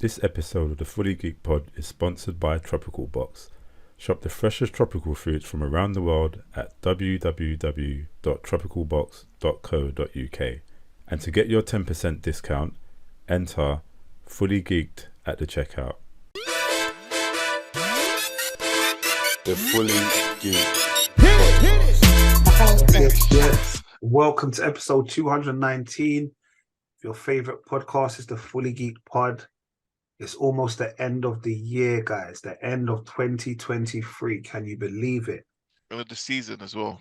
This episode of the Fully Geek Pod is sponsored by Tropical Box. Shop the freshest tropical fruits from around the world at www.tropicalbox.co.uk. And to get your 10% discount, enter Fully Geeked at the checkout. The Fully Geeked. Yes. Welcome to episode 219. Your favorite podcast is the Fully Geeked Pod. It's almost the end of the year, guys. The end of 2023. Can you believe it? End of the season as well.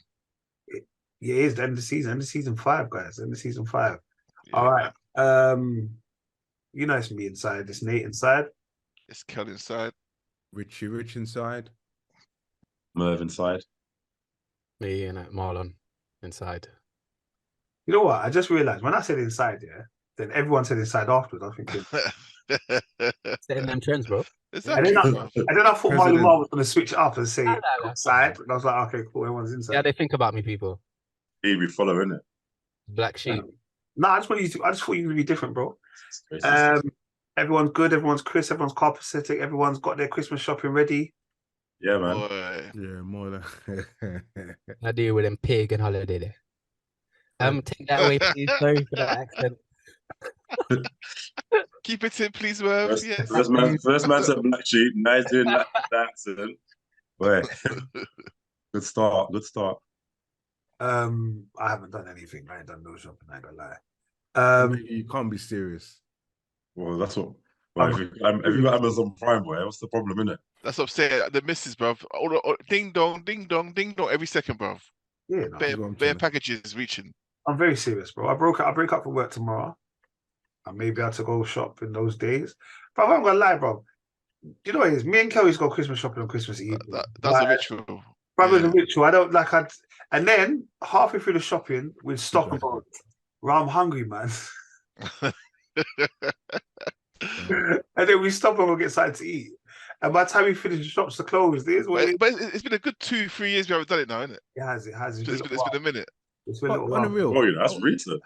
It is the end of the season. End of season 5, guys. End of season 5. Yeah, All right. You know it's me inside. It's Nate inside. It's Kel inside. Rich inside. Merv inside. Me and Marlon inside. You know what? I just realized when I said inside, yeah, then everyone said inside afterwards. I was thinking. Setting them trends, bro. And then I thought Marlon was going to switch it up and say outside. And I was like, okay, cool, everyone's inside. Yeah, they think about me, people. He be following it. Black sheep. No, I just thought you would be different, bro. Everyone's good, everyone's crisp, everyone's copacetic, everyone's got their Christmas shopping ready. Yeah, man. Boy. Yeah, more than. I deal with them pig and holiday there. Take that away, please. Sorry for that accent. Keep it in, please, Merv. Yes. First man said black sheep. Now he's doing that accent. Boy. Good start. I haven't done anything. I ain't done no shopping. I ain't gonna lie. You can't be serious. Well, that's what. Well, if you got Amazon Prime, boy, what's the problem, innit? That's what I'm saying. The missus, bruv. Ding dong, ding dong, ding dong every second, bruv. Yeah, no, bare packages reaching. I'm very serious, bro. I break up for work tomorrow. And maybe I have to go shop in those days. But I'm gonna lie, bro. You know what it is? Me and Kelly's go Christmas shopping on Christmas Eve. That's a ritual. Brother, it's a ritual. I don't like and then halfway through the shopping, we'd stop and go, "Well, I'm hungry, man." And then we stop and we'll get something to eat. And by the time we finish, the shops are closed. But it's been a good 2-3 years we haven't done it now, isn't it? It has. It's been a minute. It's been a little On the while. real. Oh, yeah, that's recent.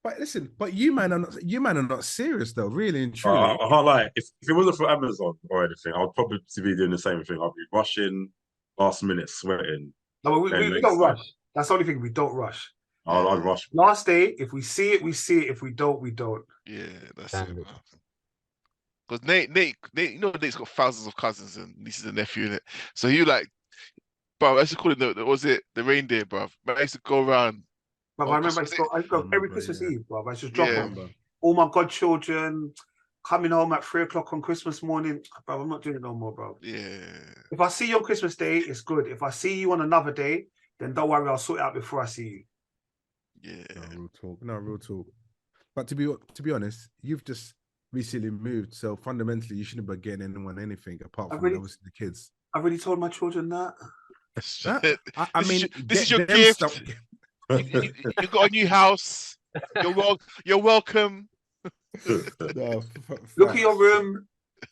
But listen, you man are not serious though, really and truly. I can't lie. If it wasn't for Amazon or anything, I would probably be doing the same thing. I'd be rushing, last minute sweating. No, but we don't rush. That's the only thing. We don't rush. I'd rush. Last day, if we see it, we see it. If we don't, we don't. Yeah, that's it. Because Nate, you know, Nate's got thousands of cousins and nieces and nephews in it. So you like, bro, I used to call him the reindeer, bro. But I used to go around. But I remember I go every Christmas Eve, bro. I just drop all my godchildren coming home at 3 o'clock on Christmas morning. Bro, I'm not doing it no more, bro. Yeah. If I see you on Christmas Day, it's good. If I see you on another day, then don't worry, I'll sort it out before I see you. Yeah. No, real talk. But to be honest, you've just recently moved, so fundamentally you shouldn't be getting anyone anything apart from obviously the kids. I've already told my children that. This is your gift. You got a new house. You're welcome. Look at your room.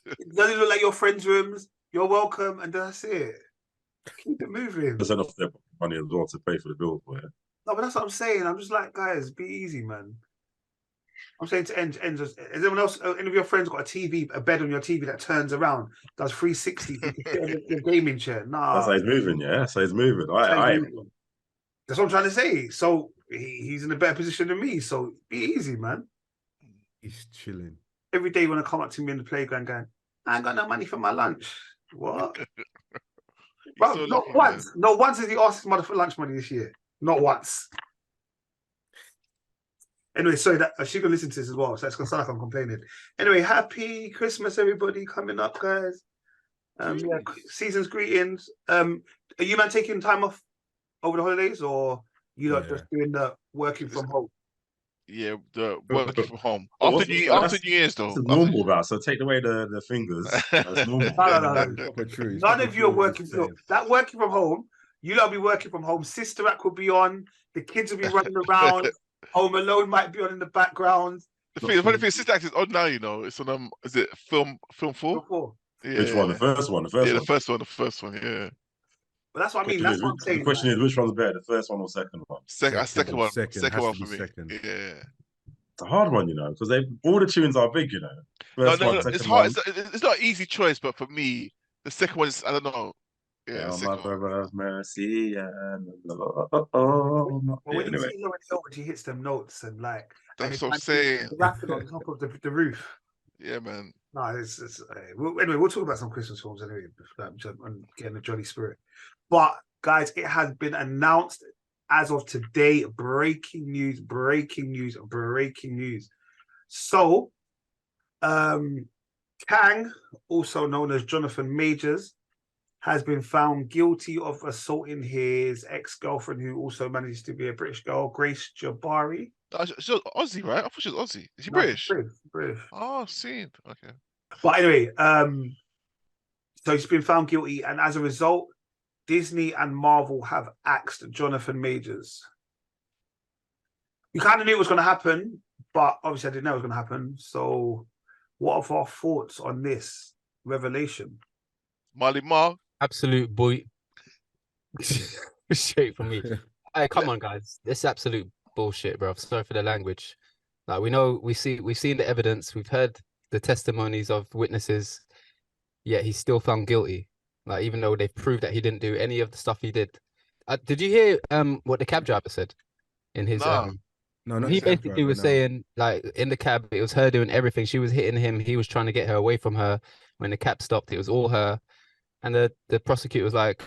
It doesn't look like your friends' rooms. You're welcome, and that's it. Keep it moving. There's enough there money as well to pay for the bills, boy. No, but that's what I'm saying. I'm just like, guys, be easy, man. I'm saying to end just, has anyone else, any of your friends got a bed on your TV that turns around, does 360, you can sit on your gaming chair? Nah. That's how he's moving, yeah? So he's moving. That's what I'm trying to say. So he's in a better position than me. So be easy, man. He's chilling. Every day when I come up to me in the playground going, I ain't got no money for my lunch. What? Bro, not once. Man. Not once has he asked his mother for lunch money this year. Not once. Anyway, sorry, that she's gonna listen to this as well, so it's gonna sound like I'm complaining. Anyway, happy Christmas, everybody coming up, guys. Season's greetings. Are you man taking time off over the holidays, or you lot just doing the working from home? Yeah, the working from home. After New Year's though. It's normal that, so take away the fingers. That's normal. No. None of you are working from that working from home. You lot will be working from home. Sister Act will be on. The kids will be running around. Home Alone might be on in the background. The funny thing, Sister Act is on now. You know, it's on. Is it film 4? Yeah. Which one? The first one. The first one. Yeah. But that's what I mean. That's what I'm saying. The question is, which one's better, the first one or second one? Second one for me. Second. Yeah. It's a hard one, because all the tunes are big, First one, second it's one. hard. It's not an easy choice, but for me, the second one is, I don't know. Yeah, the Oh, second my one. brother of mercy and Well, when you anyway. see Lauren Hill when she hits them notes and That's what I'm saying. rapping on top of the roof. Yeah, man. No, anyway, we'll talk about some Christmas films anyway, and getting the jolly spirit. But guys, it has been announced as of today. Breaking news. So, Kang, also known as Jonathan Majors, has been found guilty of assaulting his ex-girlfriend, who also manages to be a British girl, Grace Jabari. She's Aussie, right? I thought she was Aussie. Is she No, British? British. Oh, seen. Okay. But anyway, so he's been found guilty, and as a result, Disney and Marvel have axed Jonathan Majors. We kind of knew it was going to happen, but obviously I didn't know it was going to happen. So, what are our thoughts on this revelation? Marley Marl. Absolute boy. Straight from me. Hey, come on, guys. This is absolute bullshit, bro. Sorry for the language. Like, we've seen the evidence, we've heard the testimonies of witnesses, yet he's still found guilty. Like, even though they've proved that he didn't do any of the stuff he did. Did you hear what the cab driver said in his No. No, not he the cab basically driver, was no. saying, like, in the cab, it was her doing everything. She was hitting him. He was trying to get her away from her. When the cab stopped, it was all her. And the prosecutor was like,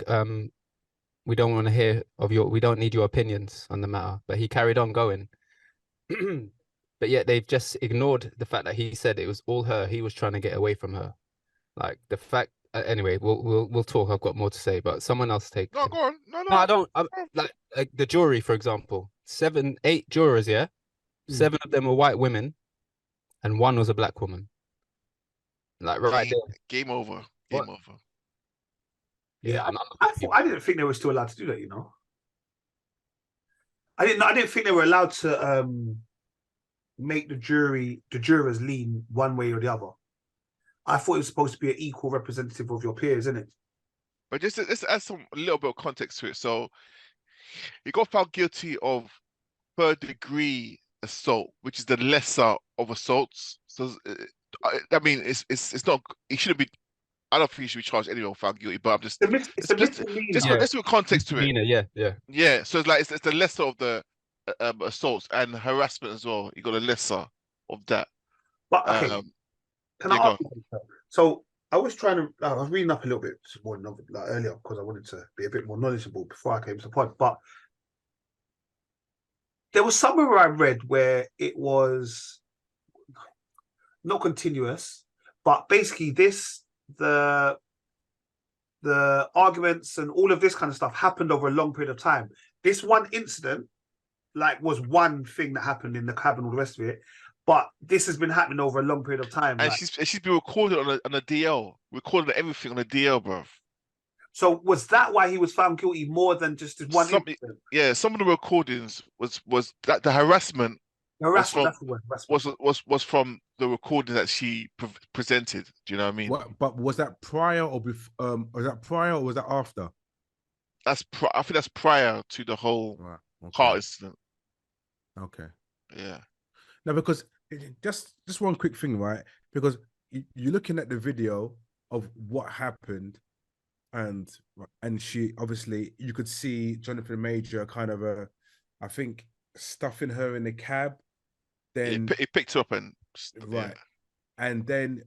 we don't want to hear we don't need your opinions on the matter. But he carried on going. But yet they've just ignored the fact that he said it was all her. He was trying to get away from her. Like, the fact. Anyway, we'll talk. I've got more to say, but someone else take. No, go on. No. No, I don't. Like the jury, for example, 8 jurors. Yeah, 7 of them were white women, and 1 was a black woman. Like right there. Game over. Game over. Yeah, I didn't think they were still allowed to do that. I didn't think they were allowed to make the jurors lean one way or the other. I thought it was supposed to be an equal representative of your peers, isn't it? But just to add a little bit of context to it. So he got found guilty of 3rd degree assault, which is the lesser of assaults. So I mean, it's not. He shouldn't be. I don't think he should be charged anyway or found guilty. But I'm just let's do a context to it. Yeah. So it's the lesser of the assaults and harassment as well. You got a lesser of that. But okay, can I ask you? So I was reading up a little bit more earlier because I wanted to be a bit more knowledgeable before I came to the pod. But there was somewhere where I read where it was not continuous, but basically the arguments and all of this kind of stuff happened over a long period of time. This one incident, was one thing that happened in the cab and all the rest of it. But this has been happening over a long period of time. And she's been recorded on a DL, recorded everything on a DL, bro. So was that why he was found guilty more than just one incident? Yeah, some of the recordings was that the harassment. Was from the recording that she presented. Do you know what I mean? But was that prior or before? Was that prior or was that after? I think that's prior to the whole car incident. Okay. Yeah. No, because just one quick thing, right? Because you're looking at the video of what happened, and she obviously you could see Jonathan Major kind of I think stuffing her in the cab. Then he picked her up and and then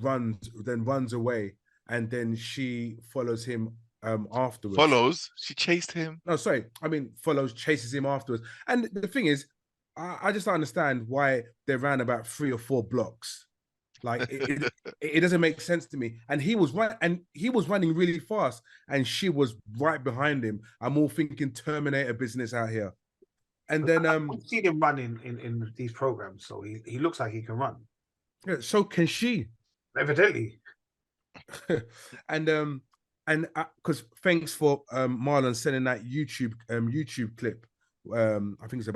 runs away, and then she follows him afterwards. She chased him. No, sorry, I mean chases him afterwards. And the thing is, I just don't understand why they ran about 3 or 4 blocks. Like it doesn't make sense to me. And he was running really fast, and she was right behind him. I'm all thinking Terminator business out here. And then I've seen him running in these programs, so he looks like he can run. Yeah, so can she? Evidently. and because thanks for Marlon sending that YouTube clip. I think it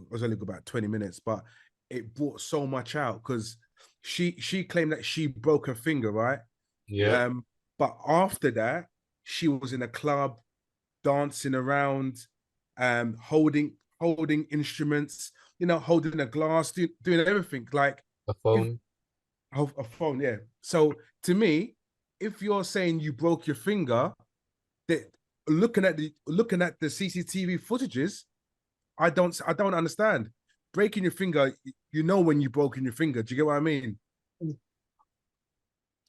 was only about 20 minutes, but it brought so much out because she claimed that she broke her finger, right? Yeah. But after that, she was in a club dancing around, holding holding instruments, holding a glass, doing everything like A phone. a phone. Yeah. So to me, if you're saying you broke your finger, that looking at the CCTV footages, I don't understand. Breaking your finger, when you broken your finger. Do you get what I mean?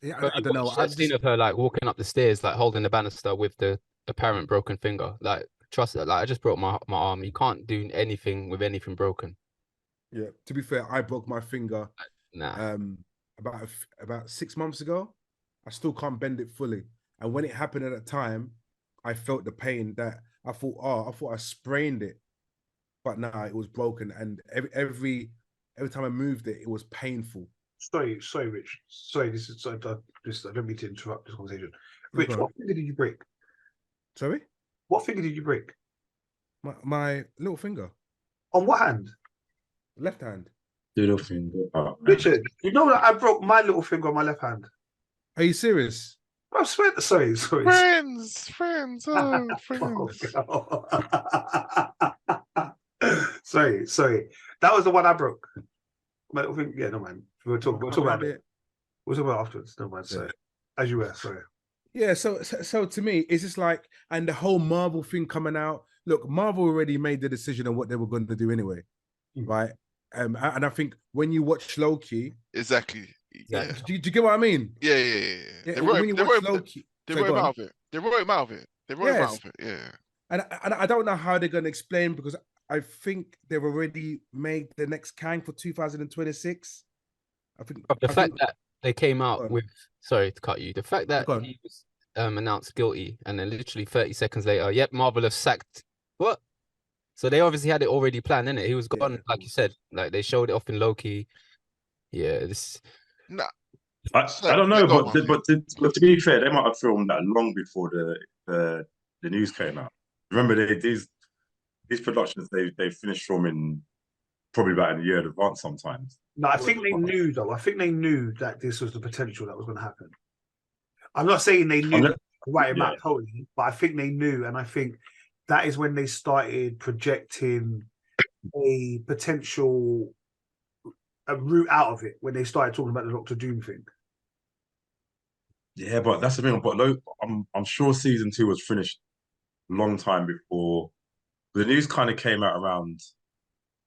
Yeah, But I you don't know. watched that scene of her like walking up the stairs, like holding the banister with the apparent broken finger. Like, trust it. Like, I just broke my arm. You can't do anything with anything broken. Yeah. To be fair, I broke my finger Nah. about 6 months ago. I still can't bend it fully. And when it happened at that time, I felt the pain that I thought I sprained it, but nah, it was broken. And every time I moved it, it was painful. Sorry, Rich. Sorry, this is I don't mean to interrupt this conversation. No Rich, problem. what finger did you break? Sorry? What finger did you break? My little finger, On what hand? left hand. Little finger. Oh, man. Richard, you know that I broke my little finger on my left hand. Are you serious? I swear. Sorry. Friends, oh, friends. Sorry. That was the one I broke. My little finger. Yeah, no man. We'll talk about it. We'll talk about it afterwards. No man. Sorry. As you were. Sorry. Yeah. So to me, it's just like, and the whole Marvel thing coming out. Look, Marvel already made the decision on what they were going to do anyway, right? And I think when you watch Loki, Exactly. Yeah. do you get what I mean? Yeah. Yeah, when you watch Loki, They sorry, wrote go him on. out of it. They wrote him out of it. Yeah. And I don't know how they're going to explain, because I think they've already made the next Kang for 2026. The fact that they came out Go on. with, sorry to cut you, the fact that Go on. he was announced guilty and then literally 30 seconds later, yep, Marvel have sacked. What? So they obviously had it already planned, innit? He was gone, like you said. Like, they showed it off in Loki. Yeah, this. Nah. I don't know, Go on, but to be fair, they might have filmed that long before the news came out. Remember, these productions they finished filming probably about a year in advance sometimes. No, I think they knew though. I think they knew that this was the potential that was going to happen. I'm not saying they knew right about totally, but I think they knew, and I think that is when they started projecting a potential route out of it, when they started talking about the Doctor Doom thing. Yeah, but that's the thing. But I'm sure season 2 was finished a long time before. The news kind of came out around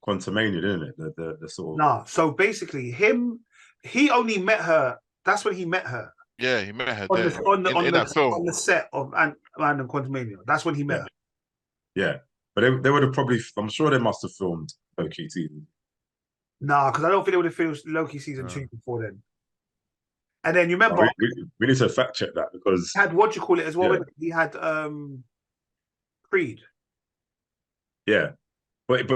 Quantumania, didn't it? The sort of. Nah, so basically, he only met her. That's when he met her. Yeah, he met her on there. the set of Ant-Man and Quantumania. That's when he met her. Yeah, but they would have probably. I'm sure they must have filmed Loki season. Nah, because I don't think they would have filmed Loki season 2 before then. And then you remember we need to fact check that, because he had what you call it as well. He had Creed. Yeah, but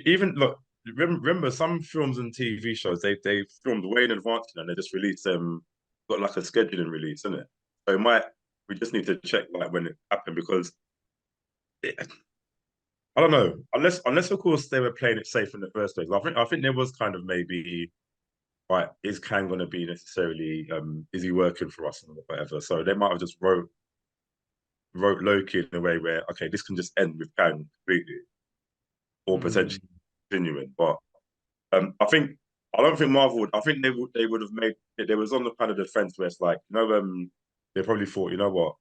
even look, remember some films and TV shows they filmed way in advance and they just released them, got like a scheduling release, isn't it? So we just need to check like when it happened, because I don't know, unless of course they were playing it safe in the first place. I think there was kind of maybe, right, is Kang going to be necessarily is he working for us or whatever? So they might have just wrote Loki in a way where, okay, this can just end with Kang completely, or potentially continuing. But I don't think Marvel would. I think they would have made it. They was on the kind of defense where it's like, they probably thought, you know what,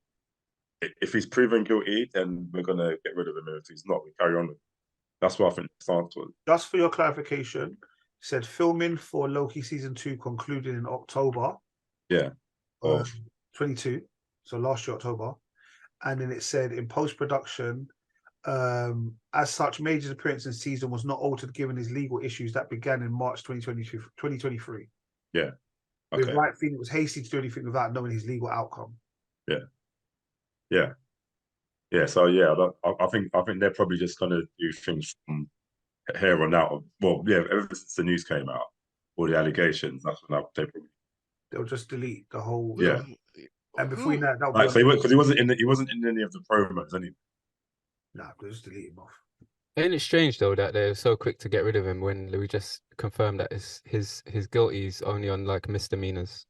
if he's proven guilty, then we're gonna get rid of him. If he's not, we carry on with him. That's what I think the stance was. Just for your clarification, said filming for Loki season 2 concluded in October. Yeah. 22. So last year, October. And then it said in post-production, as such, Major's appearance in season was not altered given his legal issues that began in March 2023. Yeah. Okay. With Wright feeling it was hasty to do anything without knowing his legal outcome. Yeah. So yeah, I think they're probably just gonna do things from here on out. Well, yeah, ever since the news came out, all the allegations, that's when they'll just delete the whole. Yeah. And between that, because he wasn't in any of the promos, anyway. Nah, they'll just delete him off. Ain't it strange though that they're so quick to get rid of him when we just confirmed that his guilty is only on like misdemeanors?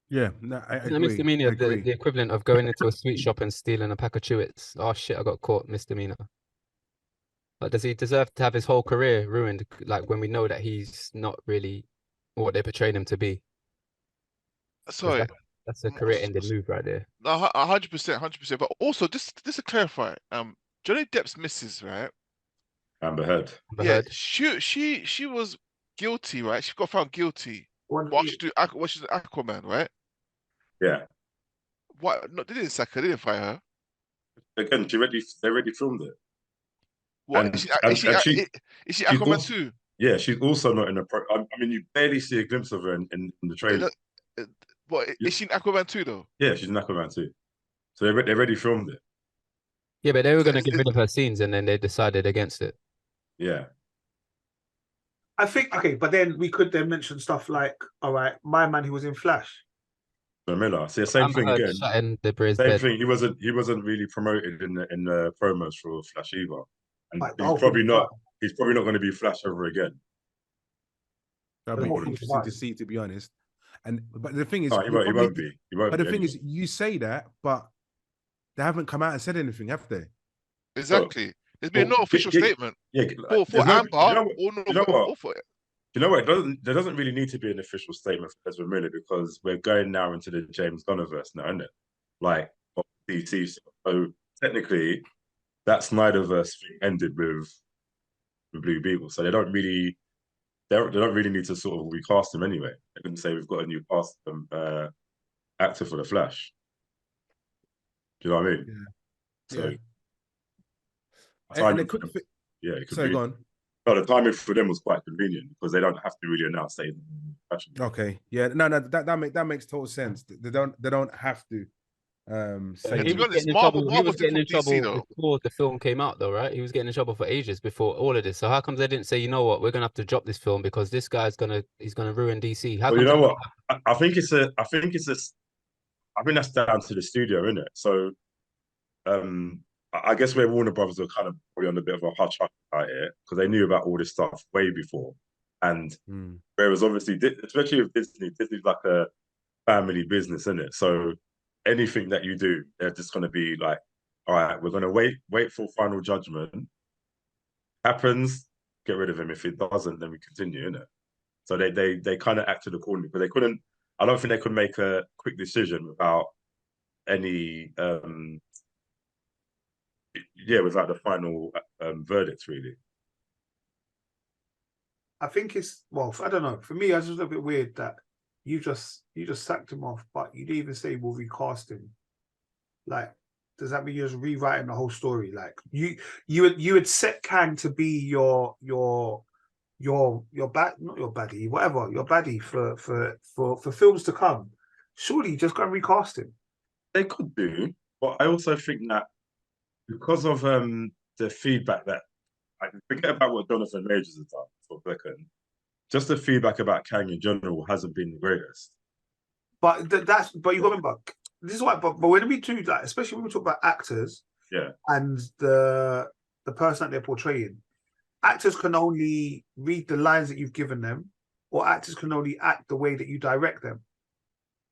Yeah, no, I agree. Misdemeanor, the equivalent of going into a sweet shop and stealing a pack of Chewits. Oh shit, I got caught, misdemeanor. Like, does he deserve to have his whole career ruined? Like, when we know that he's not really what they portrayed him to be. 'Cause Sorry, that's a career-ending move right there. no, 100%, 100%. But also, just to clarify, Johnny Depp's missus, right? Amber Heard. Amber Yeah, Heard. she was guilty, right? She got found guilty. One, What she do? What she's an Aquaman, right? Yeah. What? No, they didn't sack her. They didn't fire her. Again, they already filmed it. What And is she? and she Is she she's Aquaman also, too? yeah, she's also not in a pro. I mean, you barely see a glimpse of her in the trailer. What is she in Aquaman too though? Yeah, she's in Aquaman too. So they already filmed it. Yeah, but they were So going to get rid of her scenes, and then they decided against it. Yeah. I think okay, but then we could then mention stuff like, all right, my man who was in Flash. So Miller. See, the same Amber thing Heard again. shut in the Bray's Same bed. thing. He wasn't really promoted in the promos for Flash either, and Like, the he's whole probably thing not. about- He's probably not going to be Flash ever again. That'd The be whole thing interesting about to it. see, to be honest. But the thing is, No, he won't. He probably- won't be. He won't but be the thing anyway. is, you say that, but they haven't come out and said anything, have they? Exactly. There's been no Well, official yeah, statement Yeah, for there's no. Amber You know what? or no You know what? or for You know what? There doesn't really need to be an official statement for Ezra Miller because we're going now into the James Gunniverse now, isn't it? Like of DC stuff. So technically, that Snyderverse thing ended with Blue Beetle, so they don't really need to sort of recast him anyway. They couldn't say we've got a new cast actor for the Flash. Do you know what I mean? Yeah. So, Yeah. timing And they for could. them- yeah, it could Sorry, be. go on. No, the timing for them was quite convenient because they don't have to really announce they. Okay, yeah, no, that makes total sense. They don't have to say. And to be honest, He Marvel's was getting in different from DC trouble though. before the film came out, though, right? He was getting in trouble for ages before all of this. So how come they didn't say, you know what, we're gonna have to drop this film because this guy's he's gonna ruin DC? How Well, you come know what? I think that's down to the studio, isn't it? So, I guess where Warner Brothers were kind of probably on a bit of a hush hush about it because they knew about all this stuff way before, and whereas obviously, especially with Disney's like a family business, isn't it? So anything that you do, they're just going to be like, all right, we're going to wait for final judgment. Happens, get rid of him. If it doesn't, then we continue, innit? So they kind of acted accordingly, but they couldn't. I don't think they could make a quick decision without any, without the final verdict, really. I think it's I don't know. For me, it's just a little bit weird that you just sacked him off, but you didn't even say we'll recast him. Like, does that mean you're just rewriting the whole story? Like, you would set Kang to be your not your baddie, whatever, your baddie for films to come. Surely you just go and recast him. They could do, but I also think that because of the feedback that I forget about what Jonathan Majors has done for a second, just the feedback about Kang in general hasn't been the greatest. But you got to remember, this is why. But when we do that, especially when we talk about actors, and the person that they're portraying, actors can only read the lines that you've given them, or actors can only act the way that you direct them.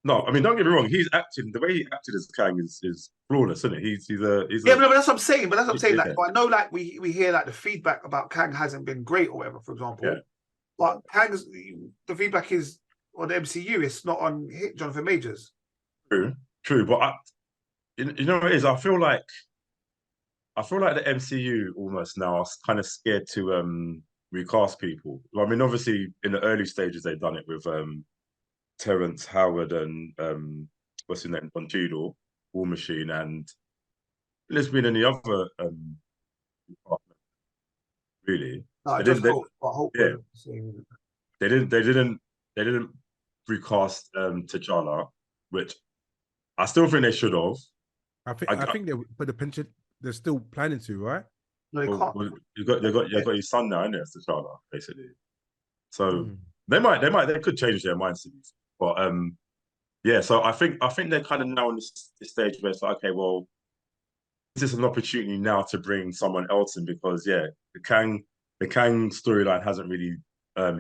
No, I mean, don't get me wrong. He's acting the way he acted as Kang is flawless, isn't it? He's but that's what I'm saying. But that's what I'm saying. Like, I know, like we hear like the feedback about Kang hasn't been great or whatever, for example. Yeah. But the feedback is on the MCU. It's not on Jonathan Majors. True. But you know what it is? I feel like the MCU almost now are kind of scared to recast people. I mean, obviously in the early stages they've done it with Terrence Howard and what's his name, Don Cheadle, War Machine, and there's been any other really. No, They didn't recast T'Challa, which I still think they should have. I think they're still planning to, right? No, they can't. Well, you got his son now, isn't it? T'Challa, basically. So they could change their minds, but so I think they're kind of now in this stage where it's like, okay, well, this is an opportunity now to bring someone else in because the Kang storyline hasn't really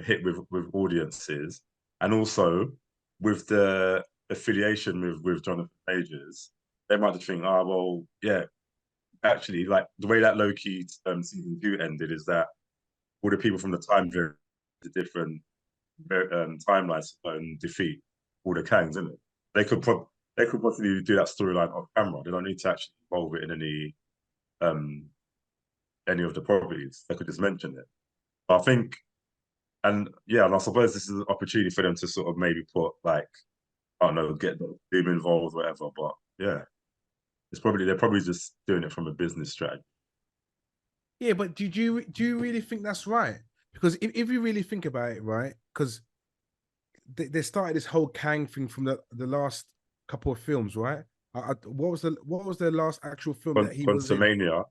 hit with audiences, and also with the affiliation with Jonathan Majors, they might just think, actually, like the way that Loki season 2 ended is that all the people from the time period, the different timelines, defeat all the Kangs, isn't it? They could possibly do that storyline off camera. They don't need to actually involve it in any of the properties. They could just mention it. I think, and I suppose this is an opportunity for them to sort of maybe put, like, I don't know, get the Doom involved, whatever. But yeah, they're probably just doing it from a business strategy. Yeah, but do you really think that's right? Because if you really think about it, right? Because they started this whole Kang thing from the last couple of films, right? What was the last actual film that he was in? Quantumania.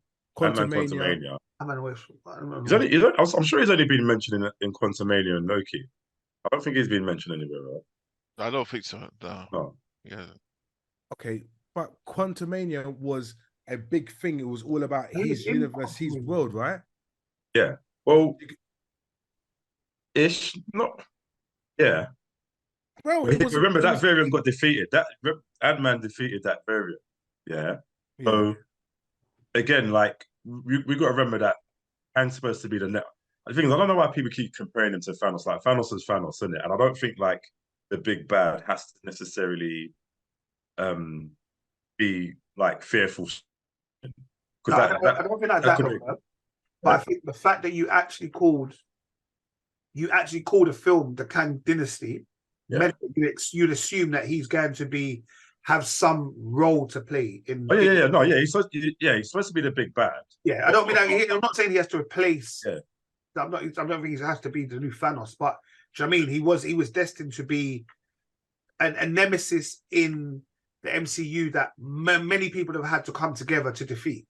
I'm sure he's only been mentioned in Quantumania and Loki. I don't think he's been mentioned anywhere, right? I don't think so. No. Yeah. Okay, but Quantumania was a big thing. It was all about his universe, his world, right? Yeah. Well, ish. Not. Yeah. Well, remember that variant got defeated. That Ant-Man defeated that variant. Yeah. So again, like we got to remember that Kang's supposed to be the net. The thing is, I don't know why people keep comparing him to Thanos. Like Thanos is Thanos, isn't it? And I don't think like the big bad has to necessarily be like fearful. No, I don't think that's that. But I think the fact that you actually called a film the Kang Dynasty meant that you'd assume that he's going to have some role to play in. Oh yeah. No, yeah, he's supposed to be the big bad. Yeah, I don't mean I'm not saying he has to replace. Yeah. I don't think he has to be the new Thanos, but do you know what I mean? He was destined to be a nemesis in the MCU that many people have had to come together to defeat.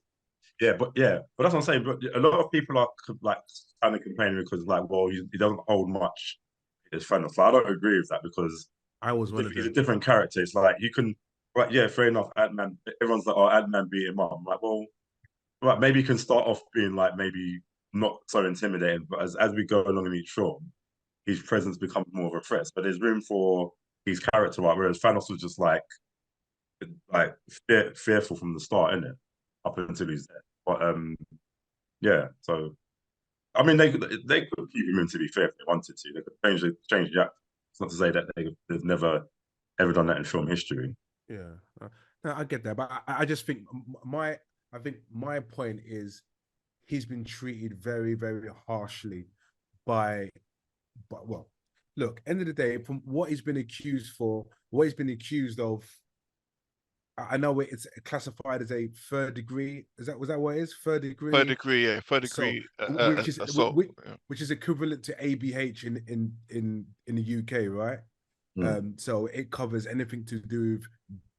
Yeah, but that's what I'm saying. But a lot of people are like kind of complaining because, like, well, he doesn't hold much as Thanos. Like, I don't agree with that because he's a different character. It's like you can, right? Yeah, fair enough. Ant-Man. Everyone's like, oh, Ant-Man beat him up. I'm like, well, right, maybe you can start off being like maybe not so intimidating, but as we go along in each film, his presence becomes more of a threat. But there's room for his character, right? Whereas Thanos was just like fearful from the start, isn't it? Up until he's there. But yeah. So I mean, they could keep him in, to be fair, if they wanted to. They could change the actor. It's not to say that they've never ever done that in film history. Yeah, no, I get that, but I just think my point is he's been treated very, very harshly by well, look, end of the day, from what he's been accused of. I know it's classified as a third degree. Was that what it is? Third degree. Third degree, yeah. Third degree assault, which is equivalent to ABH in the UK, right? So it covers anything to do with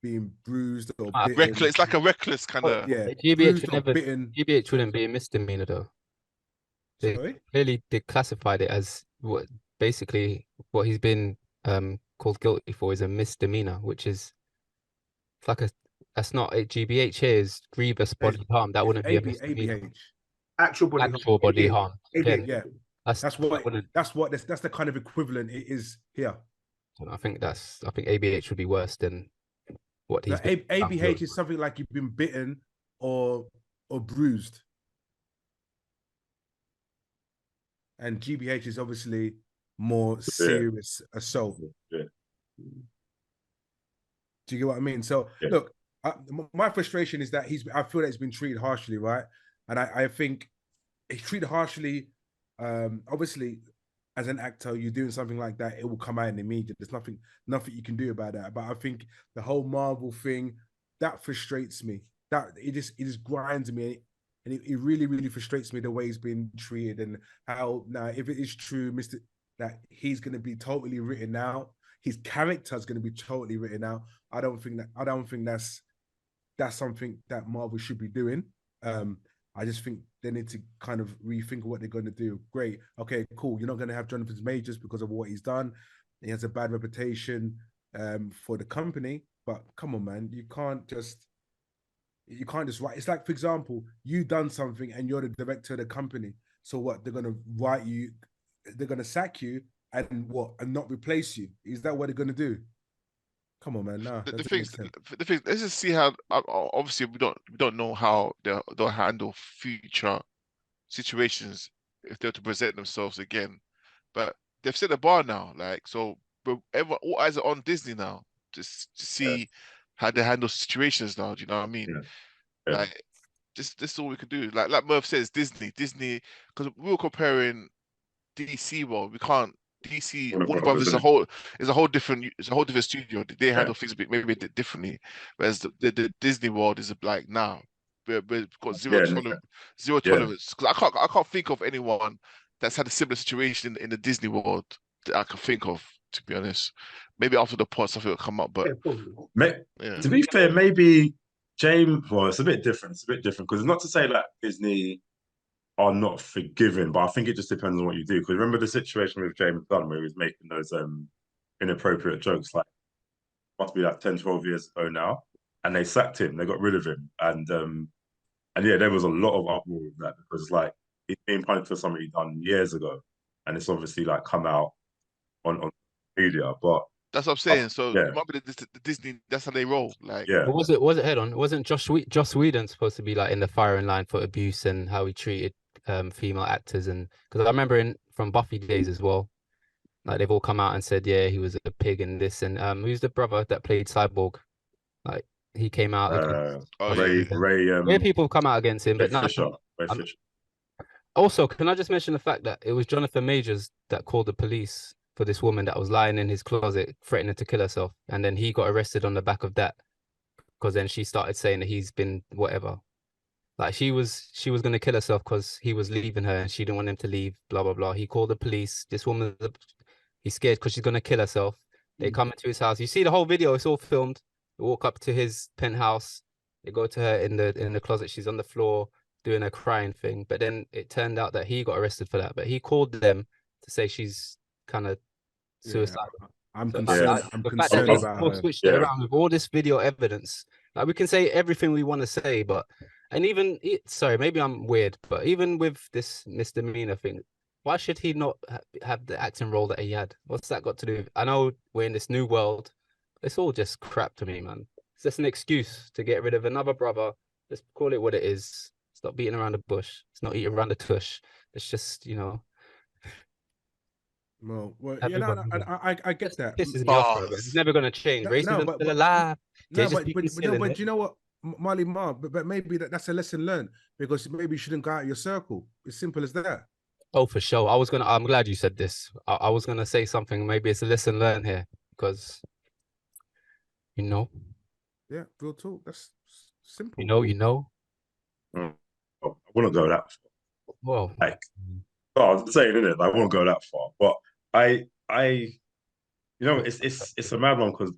being bruised or bitten. Reckless. It's like a reckless kind of. Yeah, GBH wouldn't be a misdemeanor though. They clearly classified it as what he's been called guilty for is a misdemeanor, which is like that's not a GBH here is grievous bodily harm. That wouldn't be a misdemeanor. ABH. Actual bodily harm. Again, yeah. That's the kind of equivalent it is here. I think ABH would be worse than what he's been. ABH is something like you've been bitten or bruised. And GBH is obviously more serious assault. Yeah. Do you get what I mean? So look, my frustration is that I feel that he's been treated harshly, right? And I think he's treated harshly. Obviously, as an actor, you're doing something like that, it will come out in the media. There's nothing you can do about that. But I think the whole Marvel thing that frustrates me. That it just grinds me. And it really, really frustrates me the way he's been treated and how now, if it is true, that he's going to be totally written out, his character's going to be totally written out. I don't think that's something that Marvel should be doing. I just think they need to kind of rethink what they're going to do. Great, okay, cool. You're not going to have Jonathan Majors because of what he's done. He has a bad reputation for the company. But come on, man, you can't just write. It's like, for example, you done something and you're the director of the company. So what? They're gonna write you. They're gonna sack you and not replace you. Is that what they're gonna do? Come on, man. Nah, The that doesn't thing, make sense. the thing. Let's just see how. Obviously, we don't know how they'll handle future situations if they're to present themselves again. But they've set the bar now, like so. But all eyes are on Disney now, just to see how they handle situations now. Do you know what I mean? Yeah. Like, this is all we can do. Like Murph says, Disney, because we were comparing DC world. We can't. DC Warner Warner Brothers, Brothers is a whole different studio. They Yeah. handle things maybe a bit differently, whereas the Disney world is like now we've got zero tolerance. Because I can't think of anyone that's had a similar situation in the Disney world that I can think of. To be honest, maybe after the pod something will come up, but yeah. To be fair, maybe James. Well, it's a bit different. It's a bit different because it's not to say that Disney are not forgiving, but I think it just depends on what you do. Because remember the situation with James Gunn where he was making those inappropriate jokes, like must be like 10, 12 years ago now, and they sacked him. They got rid of him, and yeah, there was a lot of uproar with that because like he's being punished for something he done years ago, and it's obviously like come out on media. But That's what I'm saying. So yeah. it might be the Disney. That's how they roll. Like, yeah, But was it head on? Wasn't Joss Whedon supposed to be like in the firing line for abuse and how he treated female actors? And because I remember from Buffy days as well, like they've all come out and said, yeah, he was a pig and this. And who's the brother that played Cyborg? Like he came out against. Ray People come out against him, Ray but now Fisher. Ray Fisher. also, can I just mention the fact that it was Jonathan Majors that called the police for this woman that was lying in his closet, threatening to kill herself, and then he got arrested on the back of that because then she started saying that he's been whatever. Like she was going to kill herself because he was leaving her and she didn't want him to leave. Blah blah blah. He called the police. This woman, he's scared because she's going to kill herself. They come into his house. You see the whole video. It's all filmed. They walk up to his penthouse. They go to her in the closet. She's on the floor doing a crying thing. But then it turned out that he got arrested for that. But he called them to say she's kind of suicidal. Yeah, I'm So, concerned. like, I'm the fact concerned that about people her. switched it around with all this video evidence. Like we can say everything we want to say, but and even sorry, maybe I'm weird, but even with this misdemeanor thing, why should he not have the acting role that he had? What's that got to do? I know we're in this new world. It's all just crap to me, man. It's just an excuse to get rid of another brother. Just call it what it is. Stop beating around the bush. It's not eating around the tush. It's just, Well, yeah, no, I get that. Pisses me off, bro. It's never going to change. Racism's still alive. No, but do you know what, Marley Mark? But maybe that's a lesson learned because maybe you shouldn't go out of your circle. It's simple as that. Oh, for sure. I'm glad you said this. I was gonna say something. Maybe it's a lesson learned here because, Yeah, real talk. That's simple. I wouldn't go that far. Well, I was saying, innit? I won't go that far, but it's a mad one because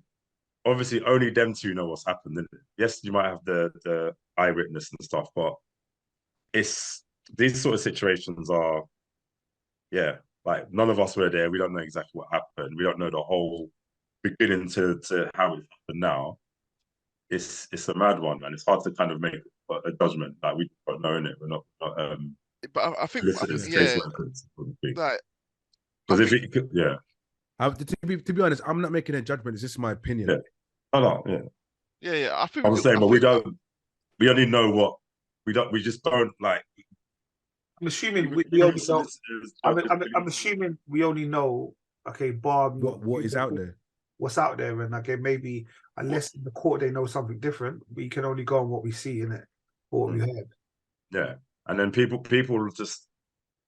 obviously only them two know what's happened. Isn't it? Yes, you might have the eyewitness and stuff, but it's these sort of situations are, like none of us were there. We don't know exactly what happened. We don't know the whole beginning to how it happened now. It's a mad one, man. It's hard to kind of make a judgment. Like we don't know it. We're not but I think like, because to be honest, I'm not making a judgment. It's just my opinion. Yeah. I think I'm saying, but we only know what we just don't like. I'm assuming we only know. I'm assuming we only know. Okay, Bob. What is out there? What's out there, and okay, maybe unless in the court they know something different, we can only go on what we see in it or what we heard. Yeah, and then people just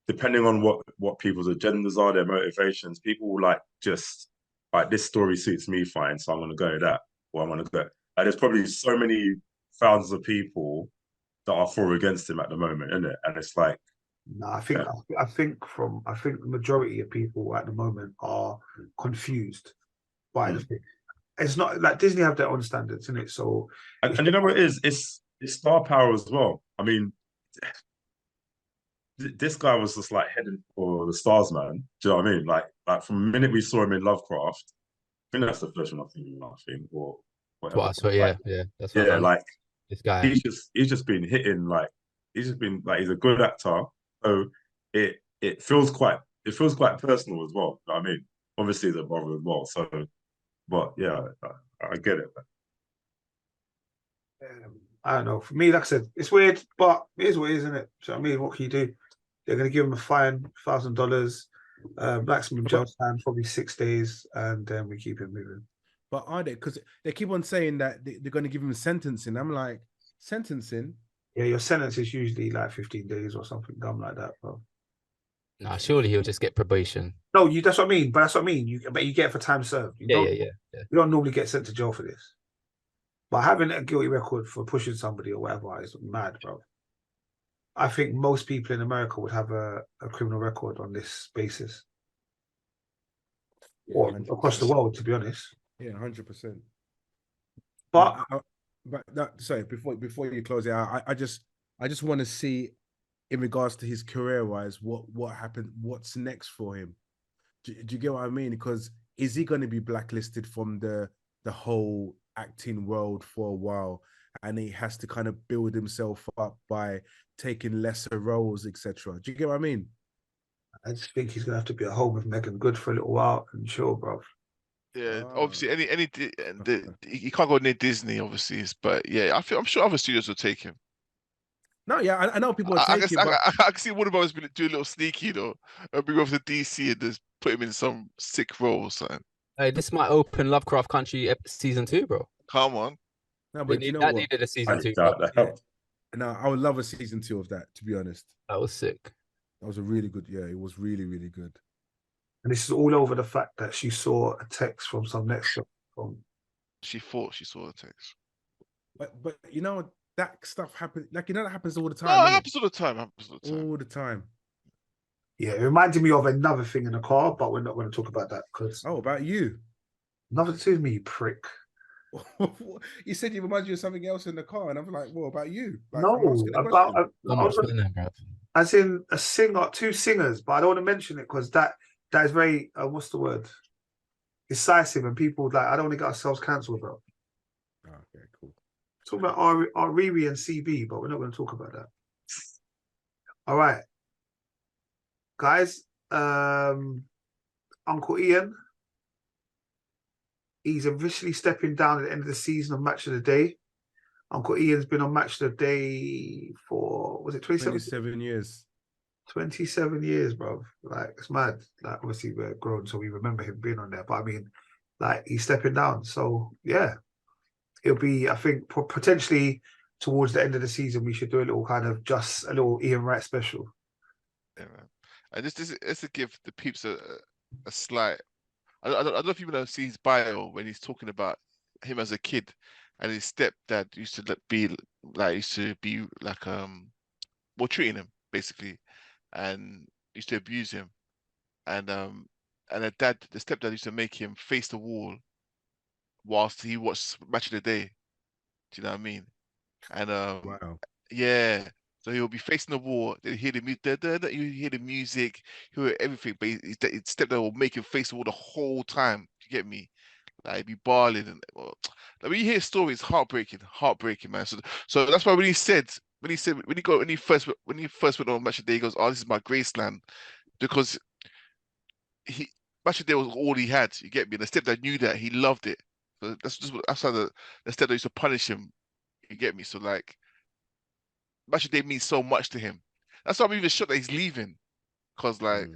depending on what people's agendas are, their motivations. People like just like this story suits me fine, so I'm gonna go with that, or I'm gonna go. And there's probably so many thousands of people that are for or against him at the moment, isn't it? And it's like. No, I think the majority of people at the moment are confused by the thing. It's not like Disney have their own standards, isn't it? So, and you know what it is? It's star power as well. I mean, this guy was just like heading for the stars, man. Do you know what I mean? Like from the minute we saw him in Lovecraft, I think that's the first one I've seen him, or whatever. That's what like this guy. He's just been hitting like he's a good actor. So it feels quite personal as well. You know what I mean, obviously the brother as well. So But yeah, I get it. I don't know. For me, like I said, it's weird, but it is what it is, isn't it? So I mean, what can you do? They're going to give him a fine, $1,000, maximum jail time, probably 6 days, and then we keep him moving. But are they? Because they keep on saying that they're going to give him sentencing. I'm like, sentencing? Yeah, your sentence is usually like 15 days or something dumb like that, bro. Nah, surely he'll just get probation. No, that's what I mean. But that's what I mean. But you get it for time served. You don't normally get sent to jail for this. But having a guilty record for pushing somebody or whatever is mad, bro. I think most people in America would have a criminal record on this basis. Yeah, Or 100%. across the world, to be honest. Yeah, 100%. But sorry, before you close it out, I just want to see, in regards to his career-wise, what happened, what's next for him. Do you get what I mean? Because is he going to be blacklisted from the whole acting world for a while, and he has to kind of build himself up by taking lesser roles, etc.? Do you get what I mean? I just think he's gonna have to be at home with Megan Good for a little while and chill, bro. Yeah, obviously, he can't go near Disney, obviously, but yeah, I'm sure other studios will take him. No, yeah, I know people are taking, but I can see Warner Brothers do a little sneaky, though, and bring him over to DC and just put him in some sick role or something. Hey, this might open Lovecraft Country season 2, bro. Come on. no, but you know that what? needed a season 2. That No, I would love a season 2 of that, to be honest. That was sick. That was a really good, yeah, it was really, really good. And this is all over the fact that she saw a text from some next job. She thought she saw the text. But you know, that stuff happens, like, you know, that happens all the time. No, it innit? happens all the time. All the time. Yeah, it reminded me of another thing in the car, but we're not going to talk about that because Oh, about you. nothing to do with me, you prick. You said you reminded you of something else in the car, and I'm like, well, about you. Like, No, I'm asking a question. as in a singer, 2 singers, but I don't want to mention it because that is very what's the word? Decisive, and people like I don't want to get ourselves cancelled, bro. Oh, okay, cool. Talk about Riri and CB, but we're not going to talk about that. All right, guys. Uncle Ian, he's officially stepping down at the end of the season of Match of the Day. Uncle Ian's been on Match of the Day for, was it 27 years? 27 years, bro. Like, it's mad. Like, obviously, we're grown, so we remember him being on there. But I mean, like, he's stepping down. So, yeah, it'll be, I think, potentially towards the end of the season, we should do a little kind of just a little Ian Wright special. Yeah, man. And just to give the peeps a slight. I don't know if you see his bio when he's talking about him as a kid, and his stepdad used to be like well, treating him basically, and used to abuse him, and the stepdad used to make him face the wall whilst he watched Match of the Day. Do you know what I mean? And Wow. yeah. So he'll be facing the wall. Then you hear the music. You hear the music. You hear everything. But his stepdad will make him face the wall the whole time. You get me? Like he'd be bawling and like, when you hear stories, heartbreaking, man. So that's why when he first went on Match of the Day, he goes, "Oh, this is my Graceland," because Match of the Day was all he had. You get me? And the stepdad knew that. He loved it. So that's how the stepdad used to punish him. You get me? So like. Match of the Day means so much to him. That's why I'm even shocked that he's leaving. Because, like,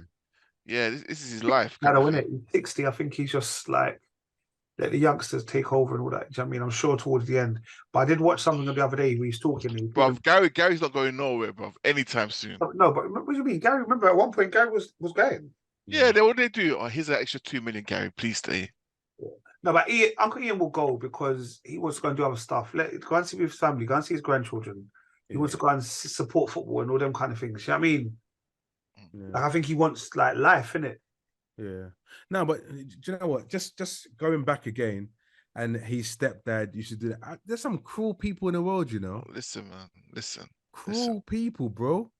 yeah, this is his life. I don't know, innit? He's 60. I think he's just like, let the youngsters take over and all that. Do you know what I mean? I'm sure towards the end. But I did watch something the other day where he's talking. Bro, Gary's not going nowhere, bro, anytime soon. No, but what do you mean? Gary, remember at one point, Gary was going. Yeah, what they do? Oh, here's an extra 2 million, Gary. Please stay. No, but Uncle Ian will go because he wants to go and do other stuff. Go and see his family, go and see his grandchildren. He wants to go and support football and all them kind of things. You know what I mean? Yeah. Like, I think he wants like life, innit? Yeah. No, but do you know what? Just going back again, and his stepdad used to do that. There's some cruel people in the world, you know. Listen, man. Listen. Cruel people, bro.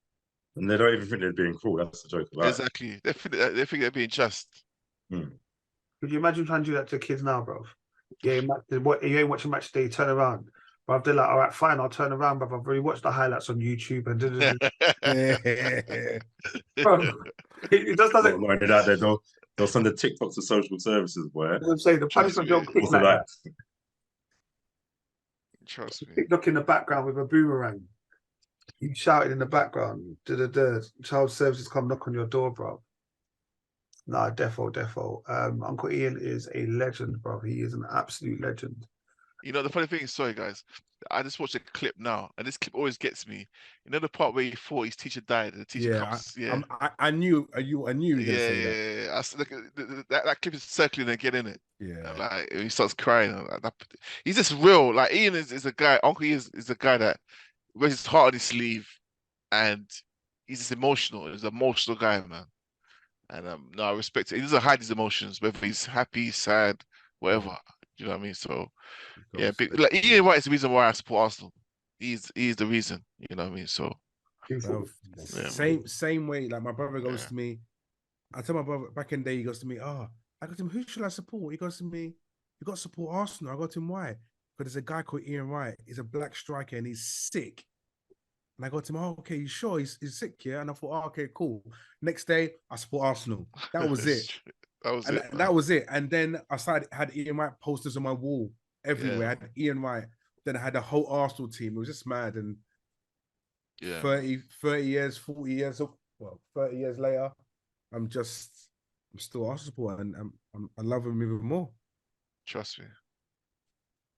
And they don't even think they're being cruel. That's the joke about exactly. They think they're being just. Could you imagine trying to do that to kids now, bro? Yeah, you ain't watching Match Day, turn around. But they're like, all right, fine, I'll turn around, but I've already watched the highlights on YouTube and bro, it just doesn't. Not out there, though. they'll send the TikToks to social services, boy. I'm saying the punishment don't click Also like that. Trust me. TikTok in the background with a boomerang. You shouted in the background, child services come knock on your door, bro. Nah, defo. Uncle Ian is a legend, bro. He is an absolute legend. You know, the funny thing is, sorry guys, I just watched a clip now, and this clip always gets me. You know the part where he thought his teacher died, and the teacher comes. I knew you were gonna say that. Yeah. That clip is circling again, isn't it? Yeah. Like he starts crying. He's just real. Like Ian is a guy. Uncle Ian is a guy that wears his heart on his sleeve, and he's just emotional. He's an emotional guy, man. And no, I respect it. He doesn't hide his emotions, whether he's happy, sad, whatever. You know what I mean? So yeah, like Ian Wright is the reason why I support Arsenal. He's the reason. You know what I mean? So same way. Like my brother goes to me. I tell my brother back in the day, he goes to me, I go to him, who should I support? He goes to me, you got to support Arsenal. I go to him, why? Because there's a guy called Ian Wright. He's a black striker and he's sick. And I go to him, okay, you sure he's sick, yeah? And I thought, okay, cool. Next day, I support Arsenal. That was it. That was it. And then I had Ian Wright posters on my wall everywhere. I had Ian Wright. Then I had the whole Arsenal team. It was just mad. And 30 years, 40 years, 30 years later, I'm still Arsenal supporter, and I love him even more. Trust me.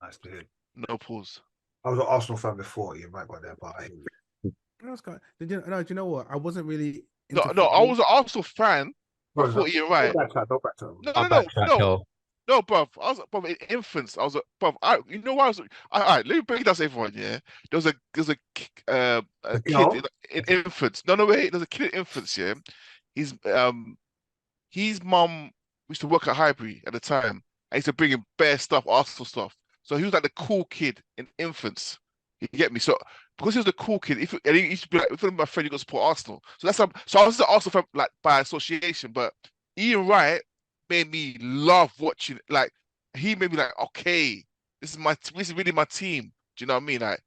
Nice to hear. No pause. I was an Arsenal fan before you might got there, but Do you know what? I wasn't really. No, I was an Arsenal fan before Ian Wright. No, bruv. I was in infants. I was bruv. You know why I was? All right, let me break it down to everyone. Yeah, there was a kid in infants. No, wait. There's a kid in infants. Yeah, his mum used to work at Highbury at the time. I used to bring him bare stuff, Arsenal stuff. So he was like the cool kid in infants. You get me? So because he was the cool kid, and he used to be like, if you're my friend, you got to support Arsenal. So that's so I was an Arsenal fan like by association. But Ian Wright made me love watching. Like he made me like, okay, this is really my team. Do you know what I mean? Like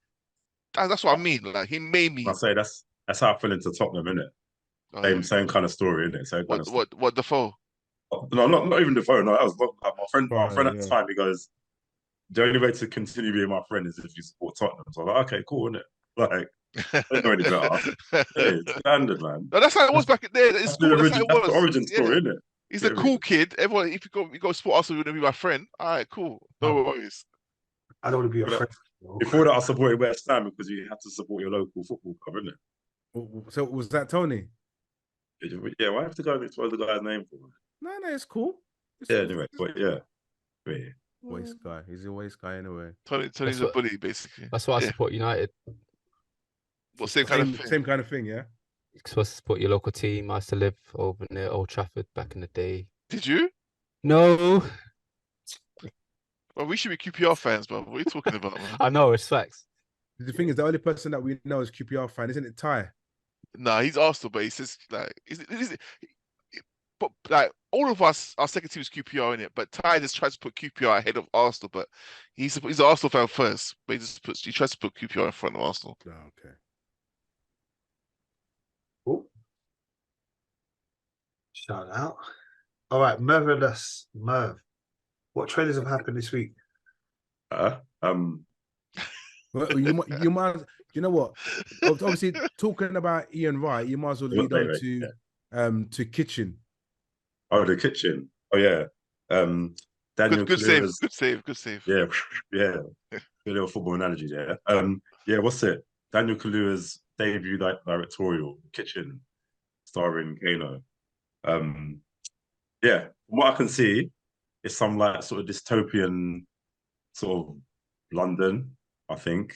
that's what I mean. Like he made me. I say that's how I fell into Tottenham, innit? Same kind of story, innit? What Defoe? No, not even Defoe. No, that was my friend. My friend at the time, he goes, the only way to continue being my friend is if you support Tottenham. So I'm like, okay, cool, innit? Like, I don't know any better. It's standard, man. No, that's how it was back in there. That's the origin story, innit? He's a cool kid. Everyone, if you go support Arsenal, you're gonna be my friend. All right, cool. No worries. I don't want to be your friend. Before that, I supported West Ham because you have to support your local football club, innit? So was that Tony? Yeah, why have to go and explode the guy's name for? No, it's cool. Anyway, but yeah. Waste guy. He's a waste guy anyway. Tony's a bully, basically. That's why I support United. Well, same kind of thing, yeah. You're supposed to support your local team. I used to live over near Old Trafford back in the day. Did you? No. Well, we should be QPR fans, but what are you talking about, man? I know, it's facts. The thing is, the only person that we know is QPR fan, isn't it, Ty? Nah, he's Arsenal, but he says like, but like all of us, our second team is QPR in it. But Ty just tries to put QPR ahead of Arsenal, but he's an Arsenal fan first. But he tries to put QPR in front of Arsenal. Oh, okay. Cool. Shout out. All right, Merv. What trailers have happened this week? Well, you might. You know what? Obviously, talking about Ian Wright, you might as well lead on to Kitchen. Oh, the Kitchen. Oh yeah. Daniel good save. Yeah. Good little football analogy there. Yeah. What's it? Daniel Kaluuya's debut directorial Kitchen, starring Kano. Yeah. From what I can see, it's some like sort of dystopian sort of London, I think.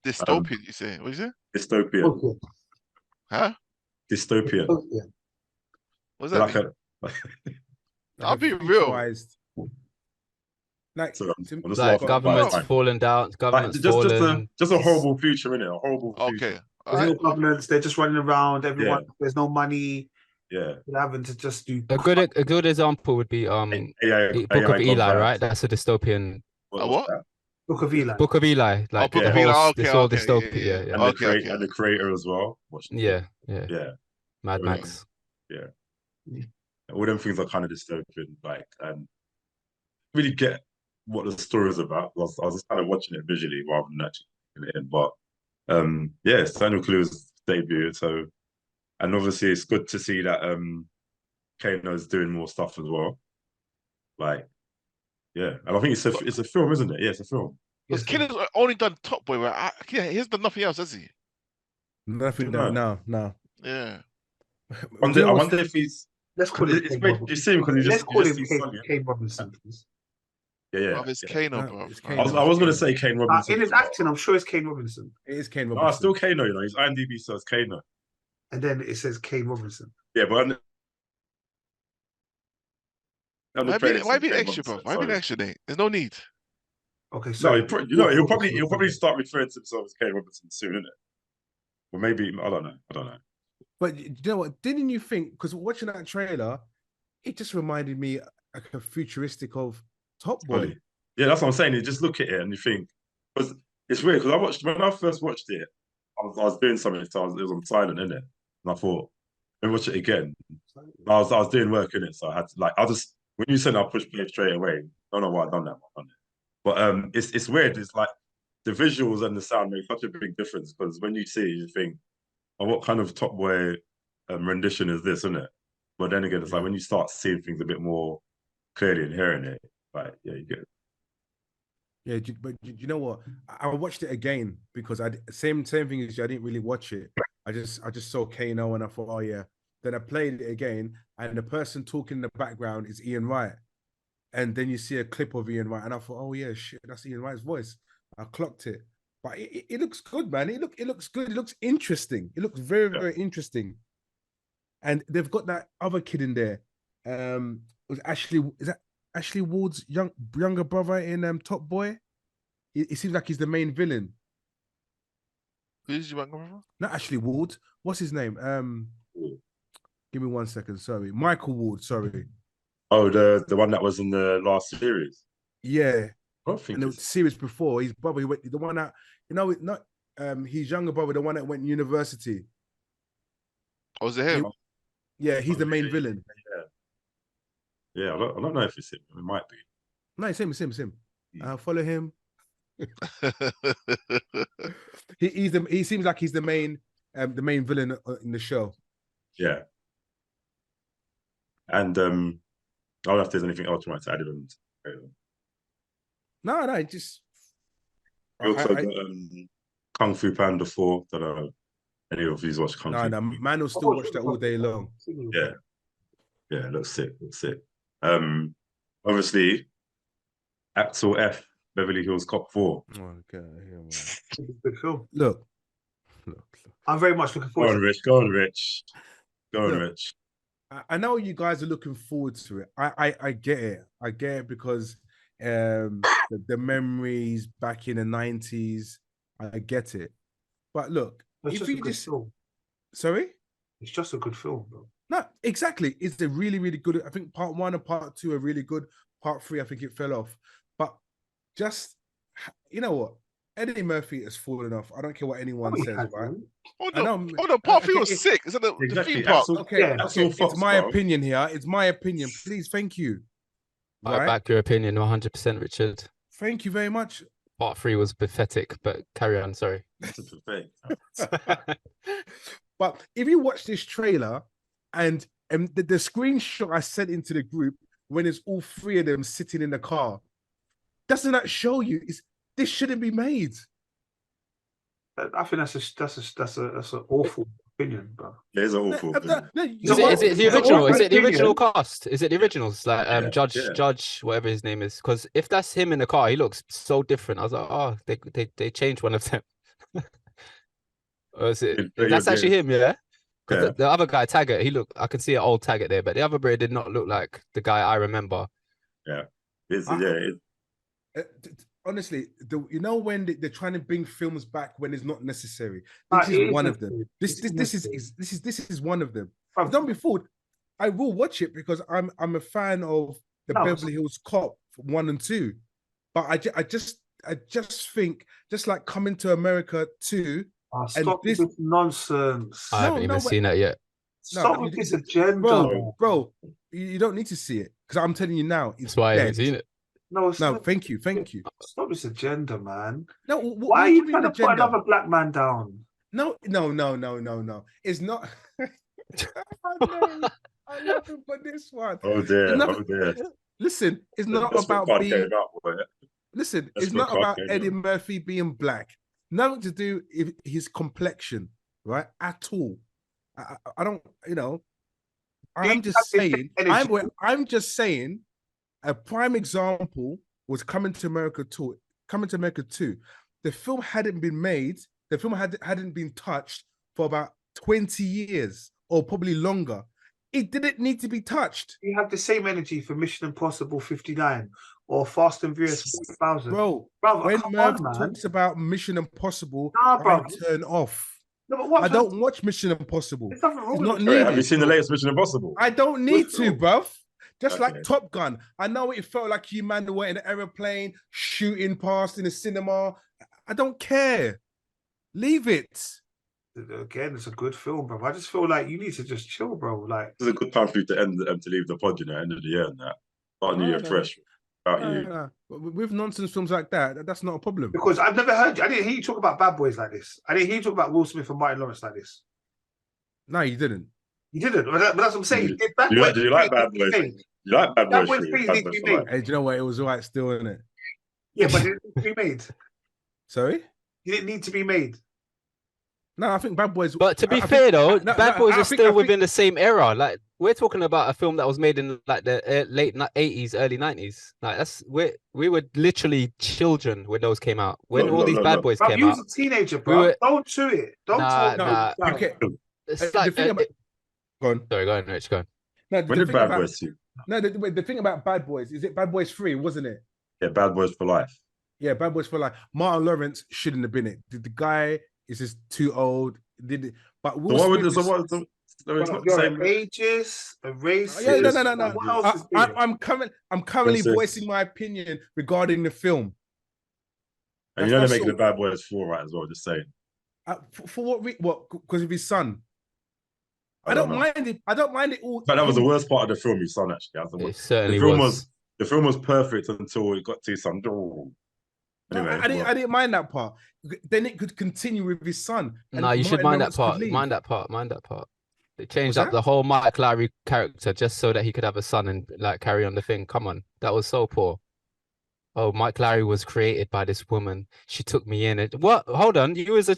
Dystopian, you say? What is it? Dystopian. Okay. Huh? Dystopian. Yeah. What's that mean? I'll be real. Like government's falling down. Government's falling. Just a horrible future, innit? A horrible future. Okay. There's no governments. They're just running around. Everyone. Yeah. There's no money. Yeah. They're having to just do. A good example would be Book of Eli, right? That's a dystopian. What? Book of Eli. Book of Eli. Like Book of Eli. Okay. It's all dystopia. Yeah. And the creator as well. Yeah. Mad Max. Yeah. All them things are kind of disturbing, like, and really get what the story is about. I was just kind of watching it visually rather than actually putting it in. But yeah, it's Daniel Kaluuya's debut, so, and obviously it's good to see that Kano's doing more stuff as well. Like, yeah, and I think it's a film, isn't it? Yeah, it's a film. Because Kanan's only done Top Boy, right? Yeah, he has done nothing else, has he? Nothing. No. No. Yeah. I wonder if he's. Let's call him. You see him because Let's call him Sonny. Kane Robinson, please. Yeah. It's Kano, No, bro. it's I Kano. was going to say Kane Robinson. In his acting, I'm sure it's Kane Robinson. It is Kane No, Robinson. still Kano, you know. His IMDb says Kano. And then it says Kane Robinson. Yeah, but Why be extra, bro? Why be extra, Nate? There's no need. Okay, so he'll probably start referring to himself as Kane Robinson soon, isn't it? Or maybe I don't know. But you know what? Didn't you think? Because watching that trailer, it just reminded me like a futuristic of Top Boy. Yeah, that's what I'm saying. You just look at it and you think, because it's weird. Because when I first watched it, I was doing something, so it was on silent, innit? And I thought, let me watch it again. I was doing work in it, so I had to when you said I pushed play straight away. I don't know why I've done that. But it's weird. It's like the visuals and the sound make such a big difference, because when you see it, you think, oh, what kind of Top Boy rendition is this, isn't it? But then again, it's like when you start seeing things a bit more clearly and hearing it, like, yeah, you get it. Yeah, but you know what? I watched it again because same thing as you. I didn't really watch it. I just saw Kano and I thought, oh yeah. Then I played it again, and the person talking in the background is Ian Wright. And then you see a clip of Ian Wright, and I thought, oh yeah, shit, that's Ian Wright's voice. I clocked it, but it looks good, man. It looks good. It looks interesting. It looks very, very interesting. And they've got that other kid in there. Is that Ashley Ward's younger brother in Top Boy? It seems like he's the main villain. Who's your younger brother? Not Ashley Ward. What's his name? Give me 1 second. Sorry, Michael Ward. Sorry. Oh, the one that was in the last series. Yeah. I don't think and the series before, his brother, he went, the one that, not his younger brother, the one that went to university. Oh, was it him? Yeah, he's the main villain. Yeah, I don't know if it's him. It might be. No, it's him. Follow him. He seems like he's the main villain in the show. Yeah. And I don't know if there's anything else you might add on. No, just. We also got Kung Fu Panda 4. Don't know any of you watch Kung Fu. No, man will still watch that all day long. Yeah, looks sick. Obviously, Axel F, Beverly Hills Cop 4. Oh, okay, good film. Look. I'm very much looking forward to it. Go on, Rich. Rich. I know you guys are looking forward to it. I get it. I get it because the memories back in the 90s. I get it. But look, it's just a good film. Sorry? It's just a good film, bro. No, exactly. It's a really, really good. I think part 1 and part 2 are really good. Part 3, I think it fell off. But just, you know what? Eddie Murphy has fallen off. I don't care what anyone says, right? Oh no, part 3 was sick. Is that the theme park? It's my opinion here. It's my opinion. Please, thank you. I back your opinion 100%, Richard. Thank you very much. Part 3 was pathetic, but carry on. Sorry. But if you watch this trailer and the screenshot I sent into the group when it's all 3 of them sitting in the car, doesn't that show you this shouldn't be made? I think that's an awful opinion, bro. Yeah, it's an awful opinion. Is it the original? Is it the original cast? Is it the originals? Like Judge, whatever his name is. Because if that's him in the car, he looks so different. I was like, oh, they changed one of them. Or is it? That's actually him, yeah. Because the other guy, Taggart, I can see an old Taggart there, but the other bro did not look like the guy I remember. Yeah, honestly, when they're trying to bring films back when it's not necessary. This is one of them. This is one of them. I've done before. I will watch it because I'm a fan of the Beverly Hills Cop 1 and 2. But I just think, just like Coming to America 2. Stop this nonsense. I haven't even seen that yet. Stop with this agenda, bro. You don't need to see it because I'm telling you now, it's That's why I haven't dead. seen it. No, Thank you. Stop this agenda, man. No, Why are you trying to put another black man down? No. It's not. I love him for this one. Oh dear. Listen, it's not That's about what being. came out, boy. Listen, That's it's what not about came Eddie out. Murphy being black. Nothing to do with his complexion, right? At all. I don't. I'm just saying. I'm just saying. A prime example was Coming to America 2. Coming to America 2. The film hadn't been made. The film hadn't been touched for about 20 years or probably longer. It didn't need to be touched. You have the same energy for Mission Impossible 59 or Fast and Furious 4000. Bro, brother, when Merv man. talks about Mission Impossible, bro. I turn off. No, but what I don't watch Mission Impossible. It's nothing wrong It's with not it. needed. Have you seen the latest Mission Impossible? I don't need to, bruv. Just Okay. like Top Gun. I know it felt like you man were in an aeroplane shooting past in a cinema. I don't care. Leave it. Again, it's a good film, bro. I just feel like you need to just chill, bro. Like, This is a good time for you to end to leave the pod, end of the year and that. Start new year fresh. No. With nonsense films like that, that's not a problem. because I've never heard you. I didn't hear you talk about Bad Boys like this. I didn't hear you talk about Will Smith and Martin Lawrence like this. No, you didn't. You didn't. But that's what I'm saying. Did you like Bad Boys? You like Bad Bad Boys Boys 3? 3 Bad needs Boys to for be Life. made. Hey, do you know what? It was all right still, isn't it? Yeah, but it didn't need to be made. Sorry? It didn't need to be made. No, I think Bad Boys. But to be fair though, Bad Boys is still within the same era. Like we're talking about a film that was made in like the late 80s, early 90s. Like we were literally children when those came out. When all these Bad Boys Bro, came you out. was a teenager, bro. Don't do it. Don't Nah. Okay. It's like, the thing about... Go on. Sorry, go on, Rich. Go on. No, When did Bad Boys 2? No, the thing about Bad Boys, is it Bad Boys 3, wasn't it? Yeah, Bad Boys for Life. Yeah, Bad Boys for Life. Martin Lawrence shouldn't have been it. The guy is just too old. But Will Smith it's not the same. Ages, a race. Yeah, no. What else is there? I'm currently voicing my opinion regarding the film. And you're only making the Bad Boys 4 right as well, just saying. For what? Because of his son. I don't know. mind it. I don't mind it all. But that was the worst part of the film, his son, actually. It certainly The film was perfect until it got to his son. Anyway, I didn't mind that part. Then it could continue with his son. No, you should mind that part. Mind that part. They changed up the whole Mike Lowry character just so that he could have a son and like carry on the thing. Come on, that was so poor. Oh, Mike Lowry was created by this woman. She took me in. What? Hold on. You was a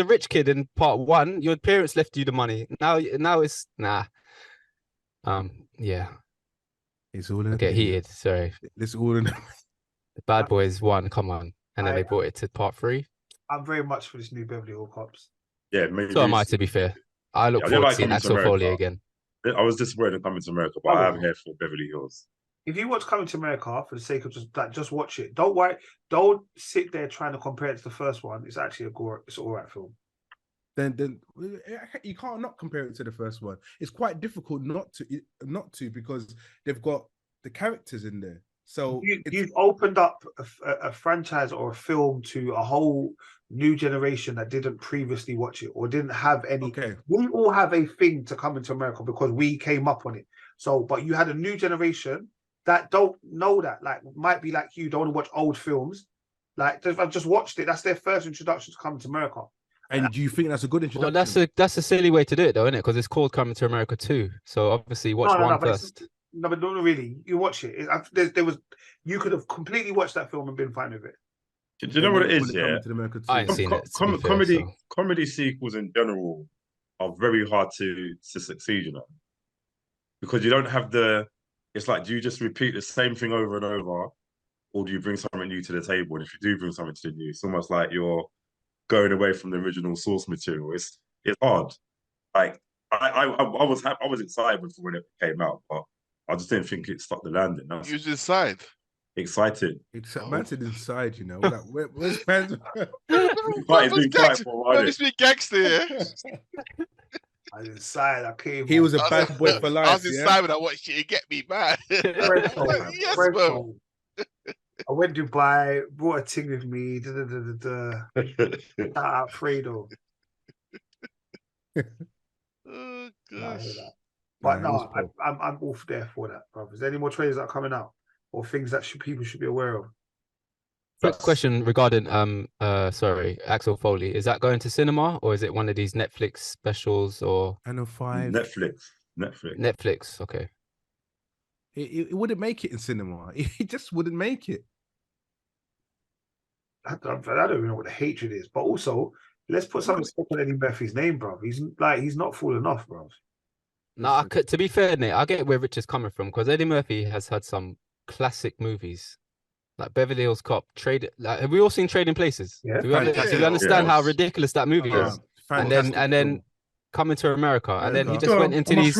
rich kid in part 1. Your parents left you the money. Now it's nah. Yeah. It's all in. Get heated. Sorry. It's all in. The Bad Boys 1. Come on, and then they brought it to part 3. I'm very much for this new Beverly Hills Cops. Yeah, maybe. So am I. To be fair, I look forward to seeing Axel Foley again. I was disappointed in Coming to America, but I am here for Beverly Hills. If you watch Coming to America for the sake of just watch it. Don't worry. Don't sit there trying to compare it to the first one. It's actually it's all right film. Then you can't not compare it to the first one. It's quite difficult not to because they've got the characters in there. So you've opened up a franchise or a film to a whole new generation that didn't previously watch it or didn't have any. Okay. We all have a thing to Coming to America because we came up on it. So, but you had a new generation that don't know that, like, might be like you, don't want to watch old films. Like, I've just watched it. That's their first introduction to Coming to America. And do you think that's a good introduction? Well, that's a silly way to do it, though, isn't it? Because it's called Coming to America 2. So obviously, watch one first. No, but not really. You watch it. You could have completely watched that film and been fine with it. Do you know what it is? Yeah, I ain't seen it. Comedy sequels in general are very hard to succeed, because you don't have the. It's like, do you just repeat the same thing over and over, or do you bring something new to the table? And if you do bring something to the new, it's almost like you're going away from the original source material. It's hard. Like I was excited before when it came out, but I just didn't think it stuck the landing. You was inside. Excited. It's man's inside, Like, where's man's? This big gangster, yeah. I was inside. I came. He was a bad boy for life. I was inside when I watched it. It get me, man. Yes, bro. I went to Dubai, brought a thing with me. Fredo. Oh No, I hear that. Nah, But it was no, poor. I'm all there for that, bro. Is there any more trailers that are coming out or things that people should be aware of? Quick question regarding sorry, Axel Foley. Is that going to cinema or is it one of these Netflix specials or And 5. Netflix. Netflix? Okay. It wouldn't make it in cinema. It just wouldn't make it. I don't even know what the hatred is. But also, let's put some respect on Eddie Murphy's name, bro. He's not falling off, bro. No, to be fair, Nate, I get where Rich is coming from because Eddie Murphy has had some classic movies like Beverly Hills Cop. Have we all seen Trading Places? Yeah, Do we understand how ridiculous that movie is? And then Coming to America, and then he just went into these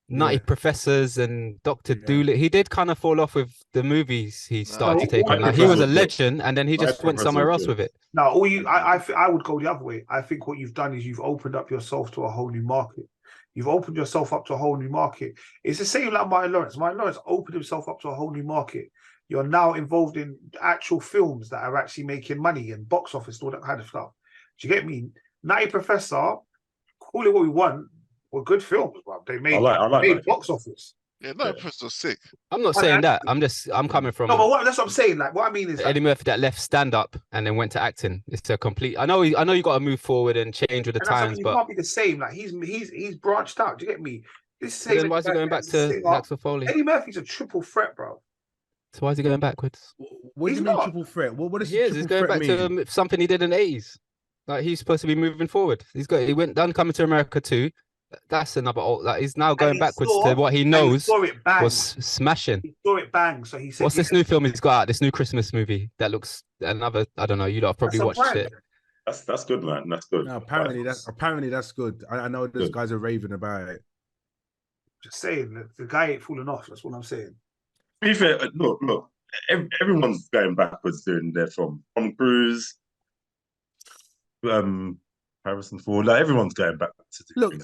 nutty professors and Dr. Doolittle. He did kind of fall off with the movies he started to take on. Like, he was a legend, and then he just went somewhere else with it. No, I would go the other way. I think what you've done is you've opened up yourself to a whole new market. You've opened yourself up to a whole new market. It's the same like Martin Lawrence. Martin Lawrence opened himself up to a whole new market. You're now involved in actual films that are actually making money and box office and all that kind of stuff. Do you get me? Nutty Professor, call it what we want, were good films, bro. They made, made box office. Yeah, no, Professor's sick. I'm not saying that. I'm coming from. No, but that's what I'm saying. Like, what I mean is Eddie Murphy that left stand up and then went to acting. It's a complete. I know you got to move forward and change with the times, but you can't be the same. Like he's branched out. Do you get me? Then why is he going back to Axel Foley? Eddie Murphy's a triple threat, bro. So why is he going backwards? What do you mean triple threat? What does he's going back to something he did in the 80s. Like he's supposed to be moving forward. He went done Coming to America 2. That's another old. Like he's now going backwards to what he knows was smashing. He saw it bang. So he said, "What's this new film he's got out? This new Christmas movie that looks another. I don't know. You lot have probably watched it. That's good, man. That's good. No, apparently that's good. I know those guys are raving about it. Just saying, the guy ain't falling off. That's what I'm saying. To be fair, look. Everyone's going backwards doing their from Cruise, Harrison Ford. Like everyone's going back to look.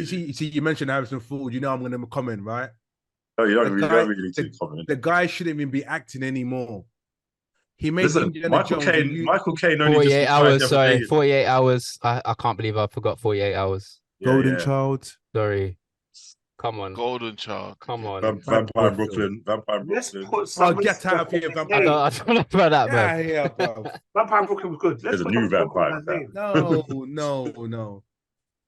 See, you mentioned Harrison Ford. You know I'm going to comment, right? Oh, you don't really need to comment. The guy shouldn't even be acting anymore. He made Michael Kane only 48 hours. Sorry, 48 hours. I can't believe I forgot 48 hours. Golden Child. Sorry. Come on. Golden Child. Come on. Vampire Brooklyn. Let's put some. Get out of here, Vampire. I don't know about that, bro. Yeah, bro. Vampire Brooklyn was good. There's a new vampire. No.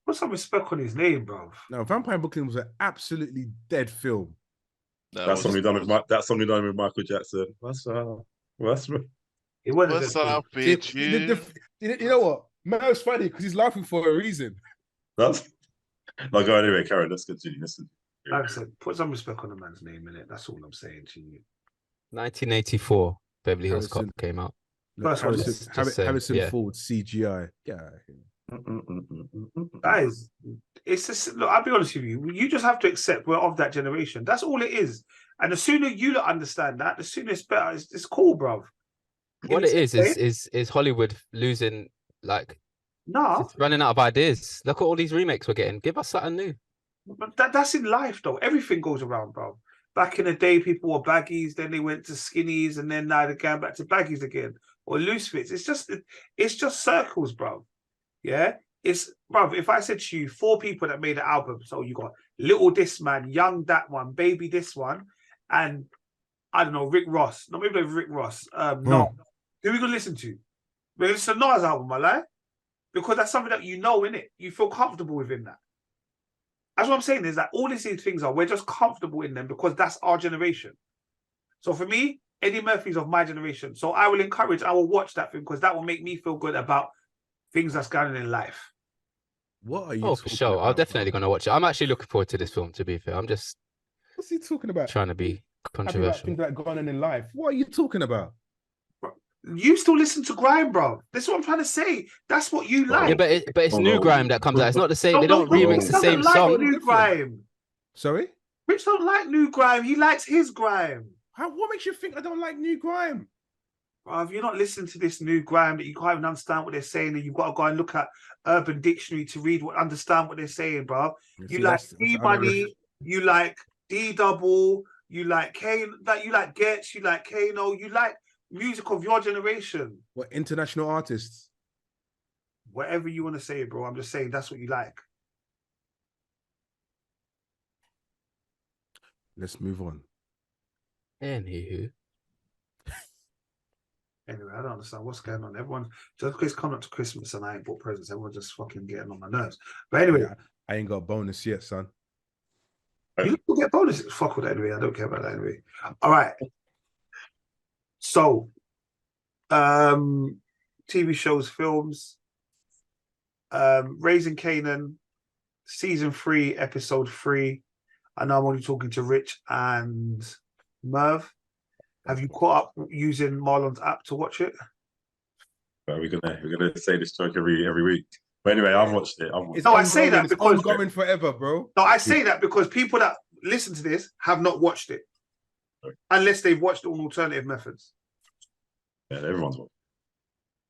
Put some respect on his name, bro. No, Vampire Brooklyn was an absolutely dead film. That's something done with Michael Jackson. What's It wasn't. What's up, bitch? You know what? Mel's funny because he's laughing for a reason. That's like, go anyway, Karen. Let's continue. Like I said, put some respect on the man's name in it. That's all I'm saying to you. 1984, Beverly Hills Cop came out. Harrison Ford CGI. Yeah. Guys, it's just look. I'll be honest with you. You just have to accept we're of that generation. That's all it is. And the sooner you understand that, the sooner it's better. It's cool, bro. What it is Hollywood losing, like, running out of ideas. Look at all these remakes we're getting. Give us something new. But that's in life, though. Everything goes around, bro. Back in the day, people were baggies, then they went to skinnies, and then now they're going back to baggies again or loose fits. It's just circles, bro. Yeah, bro. If I said to you 4 people that made an album, so you got Little this man, Young that one, Baby this one, and I don't know, Rick Ross. Not maybe Rick Ross. No. Who are we gonna listen to? We're gonna listen to Nas album, I lie, because that's something that you know in it. You feel comfortable within that. That's what I'm saying is that all these things we're just comfortable in them because that's our generation. So for me, Eddie Murphy's of my generation. So I will watch that film because that will make me feel good about things that's going on in life. What are you? Oh, for sure. I'm definitely going to watch it. I'm actually looking forward to this film, to be fair. I'm just. What's he talking about? Trying to be controversial. Things that going on in life. What are you talking about? You still listen to grime, bro. That's what I'm trying to say. That's what you like. Yeah, but it's new grime that comes out. It's not the same. They don't remix the same song. New grime. Sorry? Rich don't like new grime. He likes his grime. What makes you think I don't like new grime? Bro, if you're not listening to this new grime that you can't even understand what they're saying, and you've got to go and look at Urban Dictionary to understand what they're saying, bro. You like D-Money, you like D-Double, you like Kane, you like Getz, you like Kano, you like music of your generation. What, international artists? Whatever you want to say, bro. I'm just saying that's what you like. Let's move on. Anywho. Anyway, I don't understand what's going on. Everyone, just because it's coming up to Christmas and I ain't bought presents, everyone's just fucking getting on my nerves. But anyway, Yeah, I ain't got a bonus yet, son. you don't get bonuses. Fuck with that anyway. I don't care about that anyway. All right. So, TV shows, films, Raising Kanan, season 3, episode 3. I know I'm only talking to Rich and Merv. Have you caught up using Marlon's app to watch it? But we're gonna say this joke every week. But anyway, I've watched it. It's No, I ongoing, say that it's because ongoing forever, bro. no, I say that because people that listen to this have not watched it, unless they've watched it on alternative methods. Yeah, everyone's watched.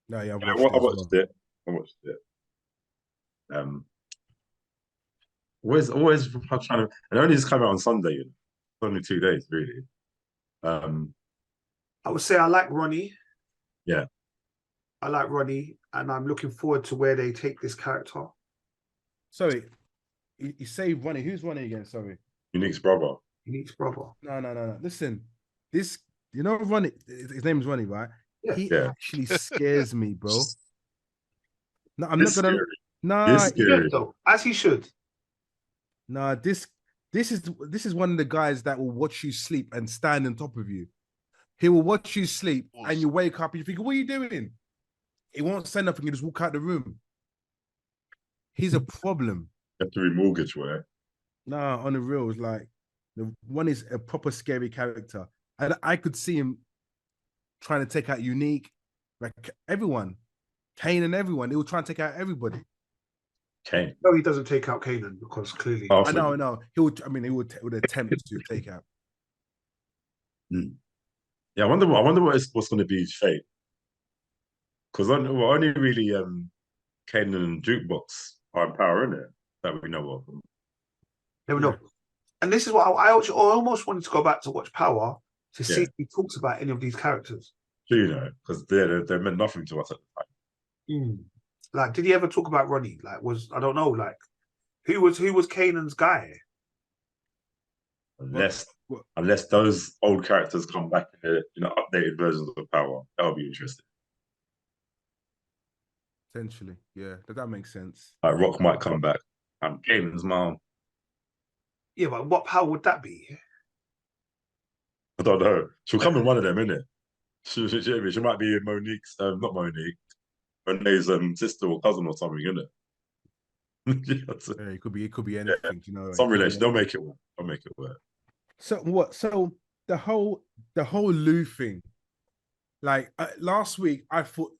No, yeah, I watched it. I watched it. Always trying to, and it only just came out on Sunday. You know? It's only 2 days, really. I would say I like Ronnie. Yeah. I like Ronnie, and I'm looking forward to where they take this character. Sorry, you say Ronnie. Who's Ronnie again? Sorry. Unique's brother. Unique's brother. No. Listen, this, you know, Ronnie, his name is Ronnie, right? Yeah. He Yeah. actually scares me, bro. No, I'm It's not gonna. scary. Nah, It's scary. Should, though, as he should. nah. This is one of the guys that will watch you sleep and stand on top of you. He will watch you sleep, and you wake up and you think, "What are you doing?" He won't say nothing. You just walk out the room. He's a problem. You have to remortgage, where? Nah, on the real, it's like the one is a proper scary character. And I could see him trying to take out Unique, like everyone, Kane and everyone. They will try and take out everybody. Kane. No, he doesn't take out Kanan because clearly. Oh, I know. He would. I mean, he would attempt to take out. Yeah, I wonder what's going to be his fate. Because only really Kanan and Jukebox are in power, isn't it? That we know of. Never know. And this is what I almost wanted to go back to watch Power to see if he talks about any of these characters. Do you know? Because they meant nothing to us at the time. Like, did he ever talk about Ronnie? Like, I don't know. Like, who was Kanan's guy? Unless those old characters come back in the updated versions of Power, that'll be interesting. Essentially, yeah, that makes sense. Like Rock might come back. And Kanan's mom. Yeah, but what power would that be? I don't know. She'll come in one of them, innit? She might be Monique's, not Monique, Renee's sister or cousin or something, innit? Yeah, it could be anything, you know. Some relation. They'll make it work. So what? So the whole Lou thing. Like last week, I thought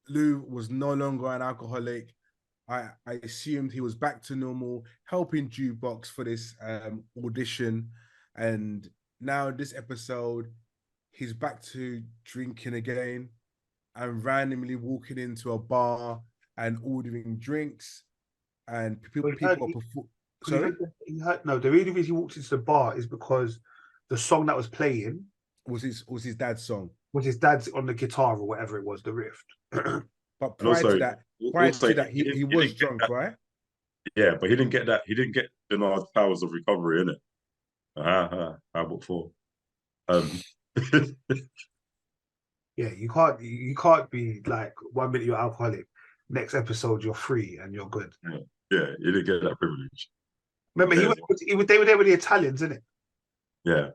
Lou was no longer an alcoholic. I assumed he was back to normal, helping Jukebox for this audition, and now this episode, he's back to drinking again, and randomly walking into a bar and ordering drinks, and people are Sorry? No, the reason he walked into the bar is because the song that was playing was his dad's song. Was his dad's on the guitar or whatever it was, the riff. But prior to that, he was drunk, right? Yeah, but he didn't get that. He didn't get Bernard's powers of recovery, innit? How about four? Yeah, you can't be like 1 minute you're alcoholic, next episode you're free and you're good. Yeah, you didn't get that privilege. Remember, they were there with the Italians, innit? Yeah.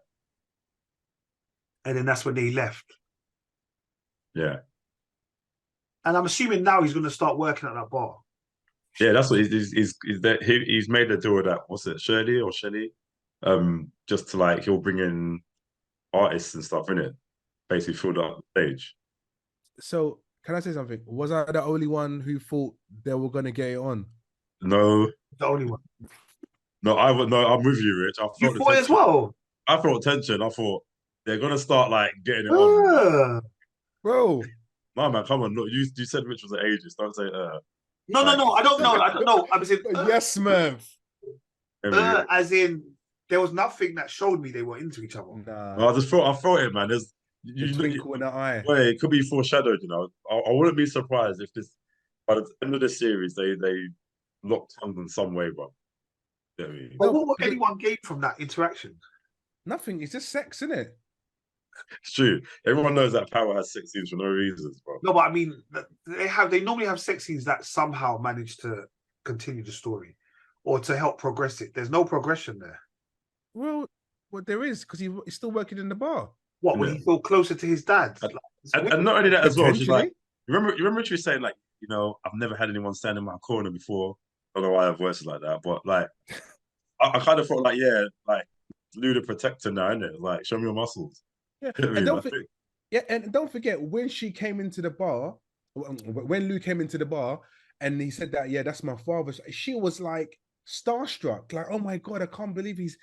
And then that's when they left. Yeah. And I'm assuming now he's going to start working at that bar. Yeah, that's what he's made a deal with that. What's it, Shirley or Shelly? Just to like he'll bring in artists and stuff, innit? Basically filled up the stage. So can I say something? Was I the only one who thought they were gonna get it on? No. The only one. No, I'm with you, Rich. You thought as well? I felt tension. I thought they're gonna start like getting it on. Bro. No man, come on. Look, you said Rich was an ageist. Don't say No, I don't know. I was in yes, man. As in there was nothing that showed me they were into each other. Nah. No, I felt it, man. There's twinkle in the eye. Well, it could be foreshadowed, you know. I wouldn't be surprised if this by the end of the series they locked tongues in some way, bro. You know what I mean? But what would anyone gain from that interaction? Nothing. It's just sex, isn't it? It's true. Everyone knows that Power has sex scenes for no reasons, bro. No, but I mean, they normally have sex scenes that somehow manage to continue the story or to help progress it. There's no progression there. Well, there is because he's still working in the bar. What would he feel closer to his dad? And not only that as well. She's like, Potentially. you remember she was saying like, you know, I've never had anyone stand in my corner before. I don't know why I have voices like that, but like, I kind of felt like, yeah, like Lou the protector now, innit? Like, show me your muscles. Yeah, You know what I and mean? don't forget when she came into the bar, when Lou came into the bar, and he said that, yeah, that's my father. She was like starstruck, like, oh my god, I can't believe his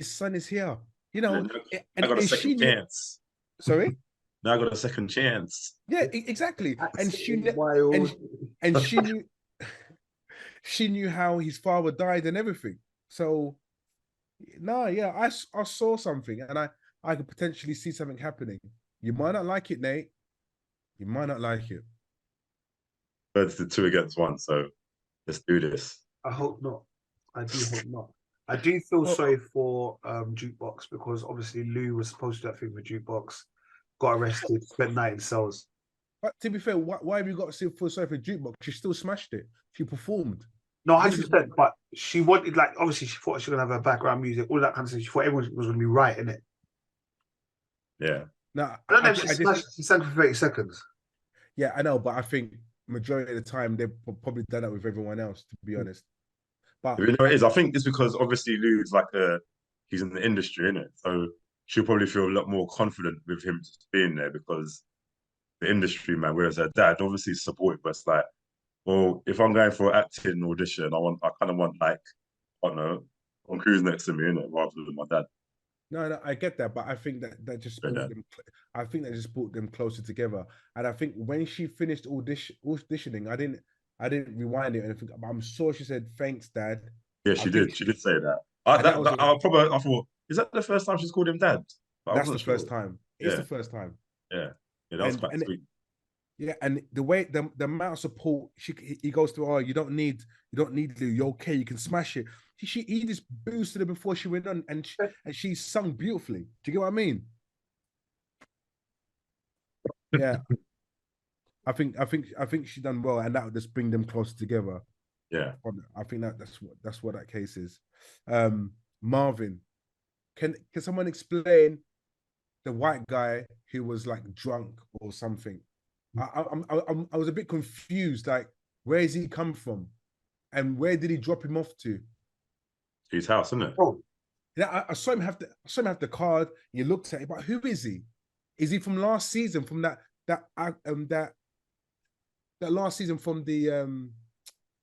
son is here. You know, I got a and second chance. Sorry. Now I got a second chance. Yeah, exactly. And she wild. and she knew she knew how his father died and everything. So no, yeah, I saw something and I could potentially see something happening. You might not like it, Nate. You might not like it. But it's the 2 against 1, so let's do this. I hope not. I do hope not. I do feel sorry for Jukebox because obviously Lou was supposed to do that thing with Jukebox, got arrested, spent night in cells. But to be fair, why have you got to feel sorry for Jukebox? She still smashed it. She performed. No, 100%. But she wanted, like, obviously she thought she was gonna have her background music, all that kind of stuff. She thought everyone was gonna be right in it. Yeah. No, I don't know if she sang for 30 seconds. Yeah, I know, but I think majority of the time they've probably done that with everyone else, to be honest. But you know what it is? I think it's because obviously Lou's like he's in the industry, innit? So she'll probably feel a lot more confident with him just being there because the industry, man. Whereas her dad obviously is supportive, but it's like, well, if I'm going for an acting audition, I kind of want like, I don't know, Tom Cruise next to me, innit, rather than my dad. No, I get that, but I think that just brought them. I think that just brought them closer together. And I think when she finished auditioning, I didn't rewind it, and I'm sure she said, "Thanks, Dad." Yeah, she did. She did say that. I thought, is that the first time she's called him Dad? That's the first time. It's the first time. Yeah, that was quite sweet. Yeah, and the way the amount of support he goes to, oh, you don't need Lou, you're okay, you can smash it. He just boosted her before she went on, and she sung beautifully. Do you get what I mean? Yeah, I think she done well, and that would just bring them closer together. Yeah, I think that's what that case is. Marvin, can someone explain the white guy who was like drunk or something? I was a bit confused. Like, where has he come from, and where did he drop him off to? His house, isn't it? Oh, yeah. I saw him have the card. You looked at it, but who is he? Is he from last season? From that last season from the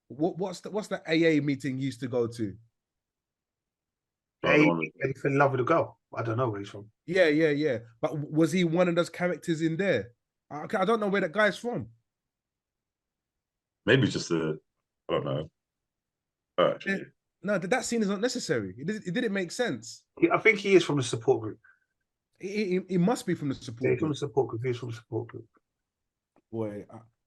what's the AA meeting you used to go to? He fell in love with a girl. I don't know where he's from. Yeah. But was he one of those characters in there? I don't know where that guy's from. Maybe just I don't know. Actually. No, that scene is not necessary. It didn't make sense. I think he is from the support group. He must be from the support group. From the support group. He's from the support group. Boy,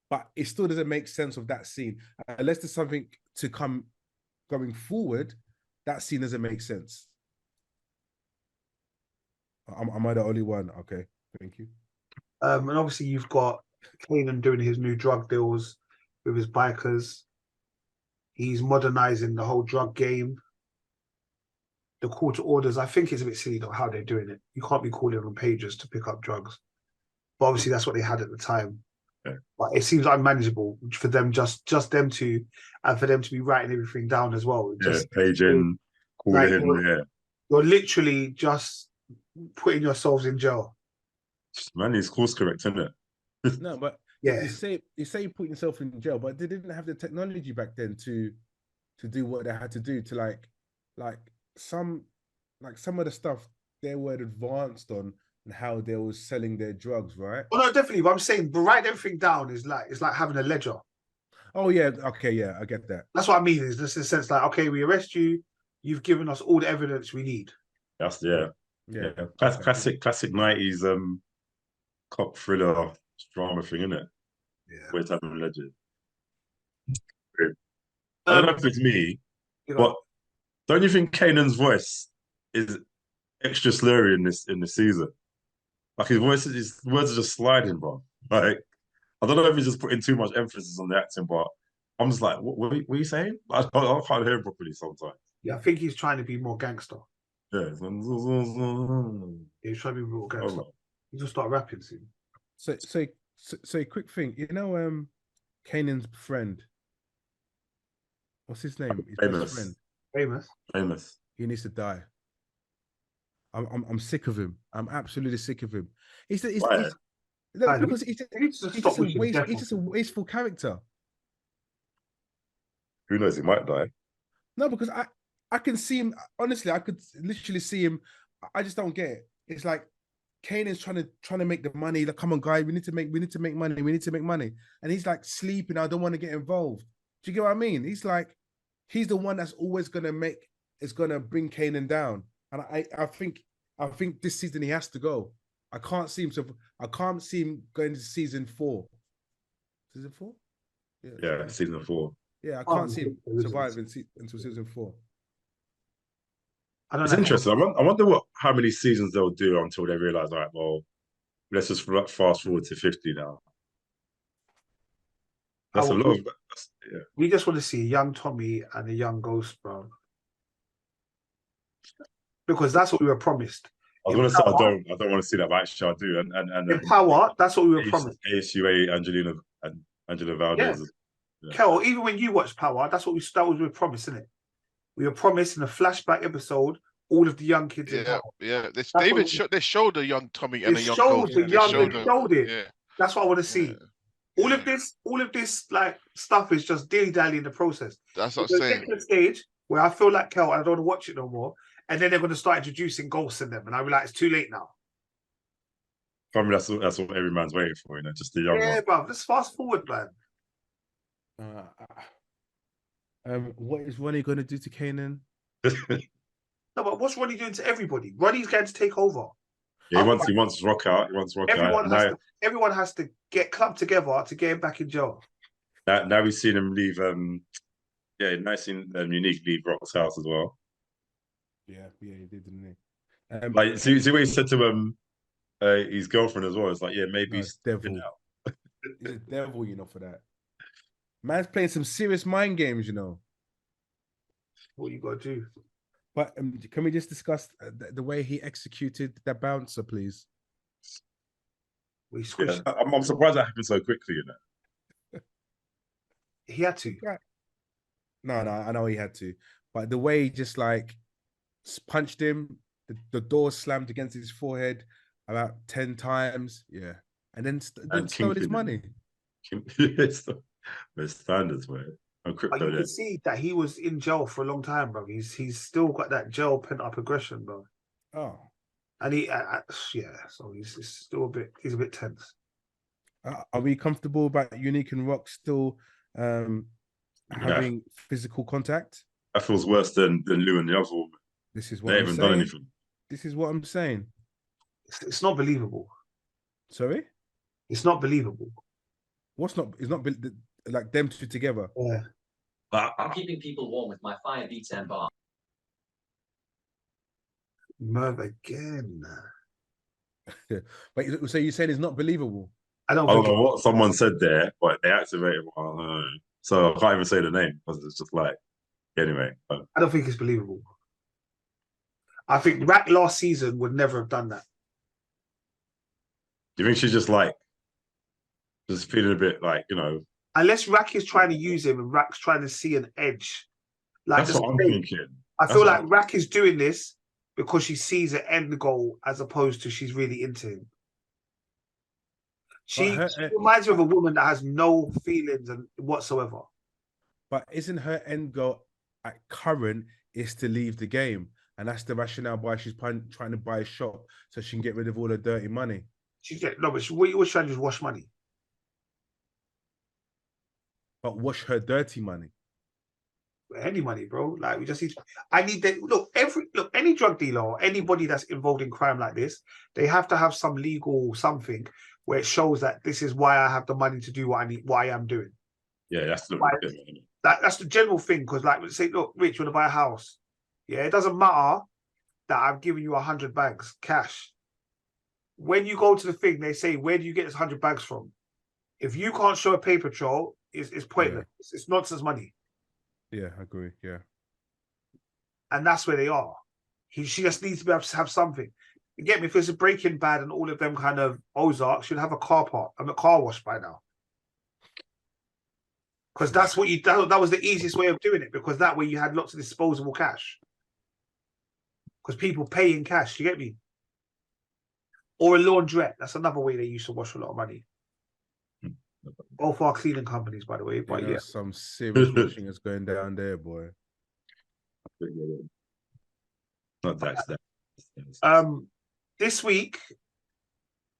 but it still doesn't make sense of that scene. Unless there's something to come going forward, that scene doesn't make sense. Am I the only one? Okay, thank you. And obviously you've got Kanan doing his new drug deals with his bikers. He's modernizing the whole drug game. The call to orders, I think it's a bit silly though, how they're doing it. You can't be calling on pages to pick up drugs. But obviously that's what they had at the time. Yeah. But it seems unmanageable for them, just them two, and for them to be writing everything down as well. Paging, calling him. You're literally just putting yourselves in jail. Man, he's course correct, isn't it? No, but yeah, you say you put yourself in jail, but they didn't have the technology back then to do what they had to do to like some of the stuff they were advanced on and how they were selling their drugs, right? Well, no, definitely. But I'm saying, but writing everything down is like having a ledger. Oh yeah, okay, yeah, I get that. That's what I mean. Is just in a sense like, okay, we arrest you, you've given us all the evidence we need. That's classic 90s cop thriller drama thing, isn't it? Yeah. Where it's having a legend. I don't know if it's me, but don't you think Kanan's voice is extra slurry in this season. Like his words are just sliding, bro. Like I don't know if he's just putting too much emphasis on the acting, but I'm just like, what are you saying? I can't hear him properly sometimes. Yeah, I think he's trying to be more gangster. Yeah. He's trying to be more gangster. He just start rapping soon. So quick thing, you know, Kanan's friend. What's his name? His best friend. Famous. He needs to die. I'm sick of him. I'm absolutely sick of him. He's because he's just a wasteful character. Who knows? He might die. No, because I can see him. Honestly, I could literally see him. I just don't get it. It's like Kanan's trying to make the money. Like, come on, guys, we need to make money. We need to make money. And he's like sleeping. I don't want to get involved. Do you get what I mean? He's the one that's always gonna bring Kanan down. And I think this season he has to go. I can't see him going to season 4. Season 4? Yeah, season 4. Yeah, I can't see him surviving until season 4. It's interesting. I wonder how many seasons they'll do until they realize, all right, well, let's just fast forward to 50 now. That's a lot of. Yeah. We just want to see a young Tommy and a young Ghost, bro. Because that's what we were promised. I was going to say I don't want to see that, but actually I do. And in Power, that's what we were promised. ASUA, Angela Valdez. Yeah. Kel, even when you watched Power, that was we were promised, isn't it? We were promised in a flashback episode all of the young kids in Power. Yeah. They showed a young Tommy and a young Ghost. They showed it. Yeah. That's what I want to see. All of this like stuff is just dilly-dally in the process. That's what I'm saying. Get to the stage where I feel like Kel, I don't want to watch it no more, and then they're going to start introducing ghosts in them, and I realize it's too late now. For me, that's what every man's waiting for, just the young one. Yeah, bro. Let's fast forward, man. What is Ronnie going to do to Kanan? No, but what's Ronnie doing to everybody? Ronnie's going to take over. Yeah, he wants Rock out. He wants Rock out. Everyone has to get clubbed together to get him back in jail. Now we've seen him leave. Nice and Unique leave Rock's house as well. Yeah, he did, didn't he? See what he said to his girlfriend as well. It's like, maybe he's devil. He's a devil, for that. Man's playing some serious mind games, What you got to do? But can we just discuss the way he executed that bouncer, please? We switched. Yeah, I'm surprised that happened so quickly, He had to. No, I know he had to. But the way he just punched him, the door slammed against his forehead about 10 times. Yeah. And then stole his money. There's standards, man. You can see that he was in jail for a long time, bro. He's still got that jail pent up aggression, bro. Oh. And so he's still he's a bit tense. Are we comfortable about Unique and Rock still having physical contact? That feels worse than Lou and the other woman. This is what they haven't done anything. This is what I'm saying. It's not believable. Sorry? It's not believable. It's not like them two together. Yeah. I'm keeping people warm with my fire beats and bar. Merv again. But so you're saying it's not believable? I don't know what someone said there, but they activated one. So I can't even say the name because it's just anyway. I don't think it's believable. I think Rack last season would never have done that. Do you think she's just feeling a bit Unless Rack is trying to use him and Rack's trying to see an edge. That's what I'm thinking. I feel like Rack is doing this because she sees an end goal as opposed to she's really into him. She reminds me of a woman that has no feelings whatsoever. But isn't her end goal at current is to leave the game? And that's the rationale why she's trying to buy a shop so she can get rid of all her dirty money. But she was trying to just wash money. But wash her dirty money. Any money, bro. We just need. I need that. Look, any drug dealer or anybody that's involved in crime like this, they have to have some legal something where it shows that this is why I have the money to do what I am doing. Yeah, that's the that's the general thing. Because say, look, Rich, you want to buy a house? Yeah, it doesn't matter that I've given you 100 bags cash. When you go to the thing, they say, where do you get this 100 bags from? If you can't show a paper trail, it's pointless. It's nonsense money. Yeah, I agree. Yeah. And that's where they are. She just needs to be able to have something. You get me? If it's a Breaking Bad and all of them kind of Ozark, should have a car park and a car wash by now. Because that's what that was the easiest way of doing it, because that way you had lots of disposable cash. Because people pay in cash, you get me? Or a laundrette. That's another way they used to wash a lot of money. Both our cleaning companies, by the way. But yeah. Some serious washing is going down there, boy. Not that. This week,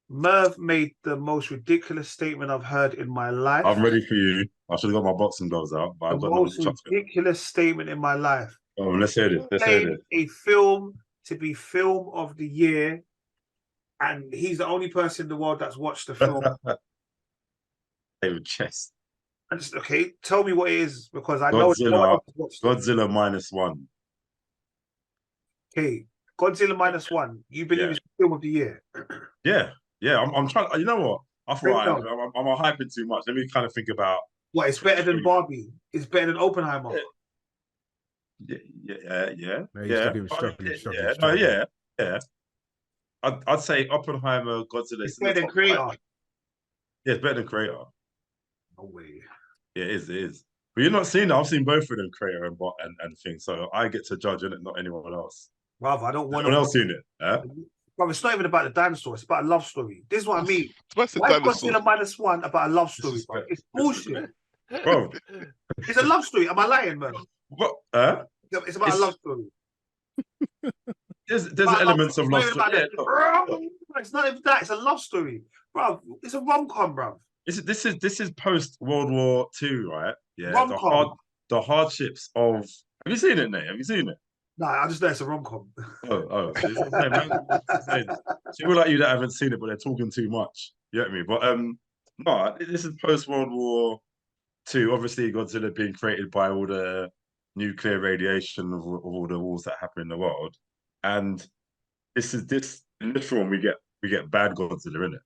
Merv made the most ridiculous statement I've heard in my life. I'm ready for you. I should have got my boxing gloves out, but I've got no most ridiculous statement in my life. Oh, let's hear it. Let's hear it. A film to be film of the year, and he's the only person in the world that's watched the film. David Chess. Okay, tell me what it is, because I know Godzilla Minus One. Okay, Godzilla Minus One. You believe it's film of the year? Yeah. I'm trying. You know what? I thought I'm hyping too much. Let me kind of think about. What? It's better than Barbie. It's better than Oppenheimer. Yeah. I'd say Oppenheimer, Godzilla. It's better than Creator. Yeah, it's better than Creator. No way. Yeah, it is. But you're not seeing that. I've seen both of them, Creator and things. So I get to judge it, not anyone else. Brother, I don't want anyone else seen it. Brother, it's not even about the dinosaur. It's about a love story. This is what I mean. Why is Godzilla Minus One about a love story, bro? It's bullshit. Bro. It's a love story. Am I lying, man? What? It's about a love story. There's elements of love story. It's not even that. It's a love story, bro. It's a rom-com, bro. This is post World War II, right? Yeah. Rom-com. The hardships of. Have you seen it, Nate? Have you seen it? No, I just know it's a rom-com. Oh. People like you that haven't seen it, but they're talking too much. You get me? But no, this is post World War II. Obviously, Godzilla being created by all the nuclear radiation of all the wars that happen in the world, and in this film we get bad Godzilla in it.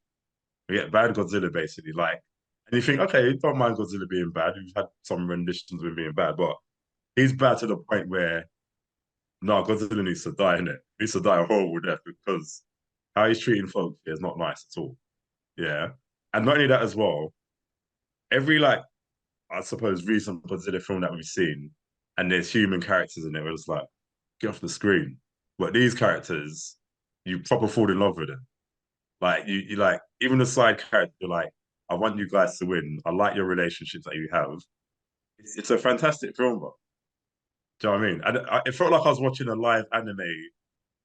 We get bad Godzilla basically, and you think, okay, don't mind Godzilla being bad. We've had some renditions of him being bad, but he's bad to the point where no, Godzilla needs to die, innit? He needs to die a horrible death, because how he's treating folks is not nice at all. Yeah. And not only that as well, every I suppose recent Godzilla film that we've seen, and there's human characters in it where it's like, get off the screen. But these characters, you proper fall in love with them. You even the side character, you're like, I want you guys to win. I like your relationships that you have. It's a fantastic film, bro. Do you know what I mean? And it felt like I was watching a live anime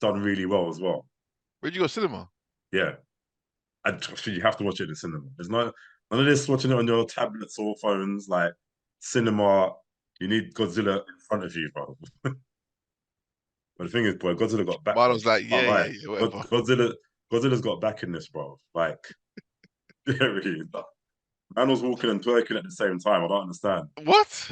done really well as well. Where'd you go, cinema? Yeah. And you have to watch it in the cinema. There's none of this watching it on your tablets or phones. Cinema, you need Godzilla in front of you, bro. But the thing is, boy, Godzilla got back. Marlon's like, yeah, whatever. Godzilla's got back in this, bro. Really. Man was walking and twerking at the same time. I don't understand. What?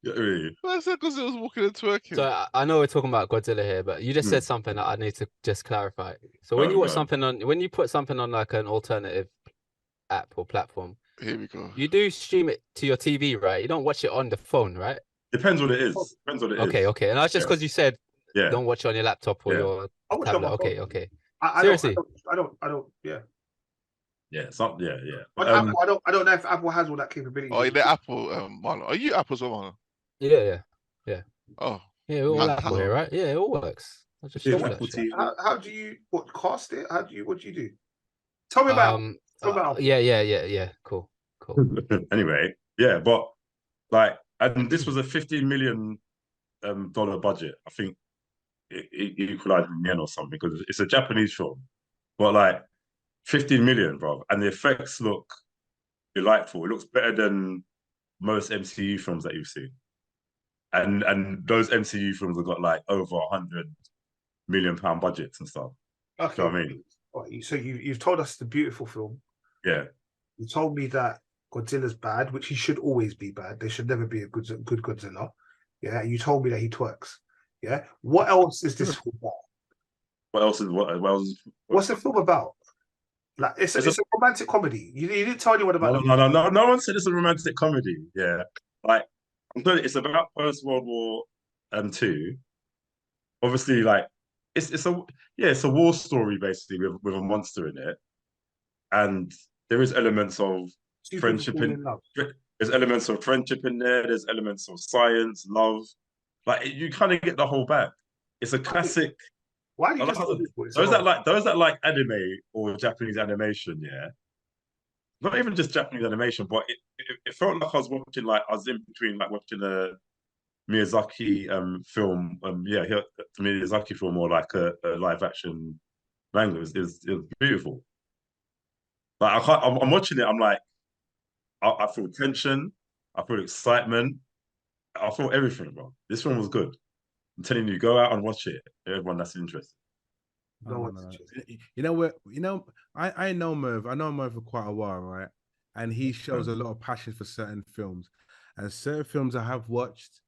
Really? I said Godzilla was walking and twerking. So I know we're talking about Godzilla here, but you just said something that I need to just clarify. So when you watch something when you put something on an alternative app or platform, here we go. You do stream it to your TV, right? You don't watch it on the phone, right? Depends what it is. Okay. And that's just because you said don't watch it on your laptop or your tablet. Okay. Seriously, I don't. Yeah. Yeah, yeah. But Apple, I don't know if Apple has all that capability. Oh, the Apple, Marlon. Are you Apple as well, Marlon? Yeah. Oh, yeah, all Apple here, right? Yeah, it all works. I just how do you cast it? What do you do? Tell me about. Yeah. Cool. Anyway, yeah, but and this was a $15 million dollar budget. I think it equalized in yen or something, because it's a Japanese film, but 15 million, bro, and the effects look delightful. It looks better than most MCU films that you've seen, and those MCU films have got over £100 million budgets and stuff. Okay, you know what I mean? Right, so you've told us the beautiful film. Yeah. You told me that Godzilla's bad, which he should always be bad. There should never be a good Godzilla. Yeah, you told me that he twerks. Yeah, what else is this film about? What else is what else? What's the film about? Like, it's a romantic comedy. You didn't tell anyone about No one said it's a romantic comedy. Yeah, like I'm telling you, it's about post World War II. Obviously, like it's a war story basically with a monster in it, and there is elements of two people friendship falling in in love. there's elements of friendship in there. There's elements of science, love. Like you kind of get the whole bag. It's a classic. Why do you I like just how- say this? those that like anime or Japanese animation, yeah. Not even just Japanese animation, but it felt like I was in between like watching a Miyazaki film, Miyazaki film or like a live action manga. It was beautiful. Like I'm watching it. I'm like, I feel tension, I feel excitement, I feel everything, bro. This film was good. I'm telling you, go out and watch it. Everyone that's interested. No. You know what? You know, I know Merv. I know Merv for quite a while, right? And he shows a lot of passion for certain films, and certain films I have watched,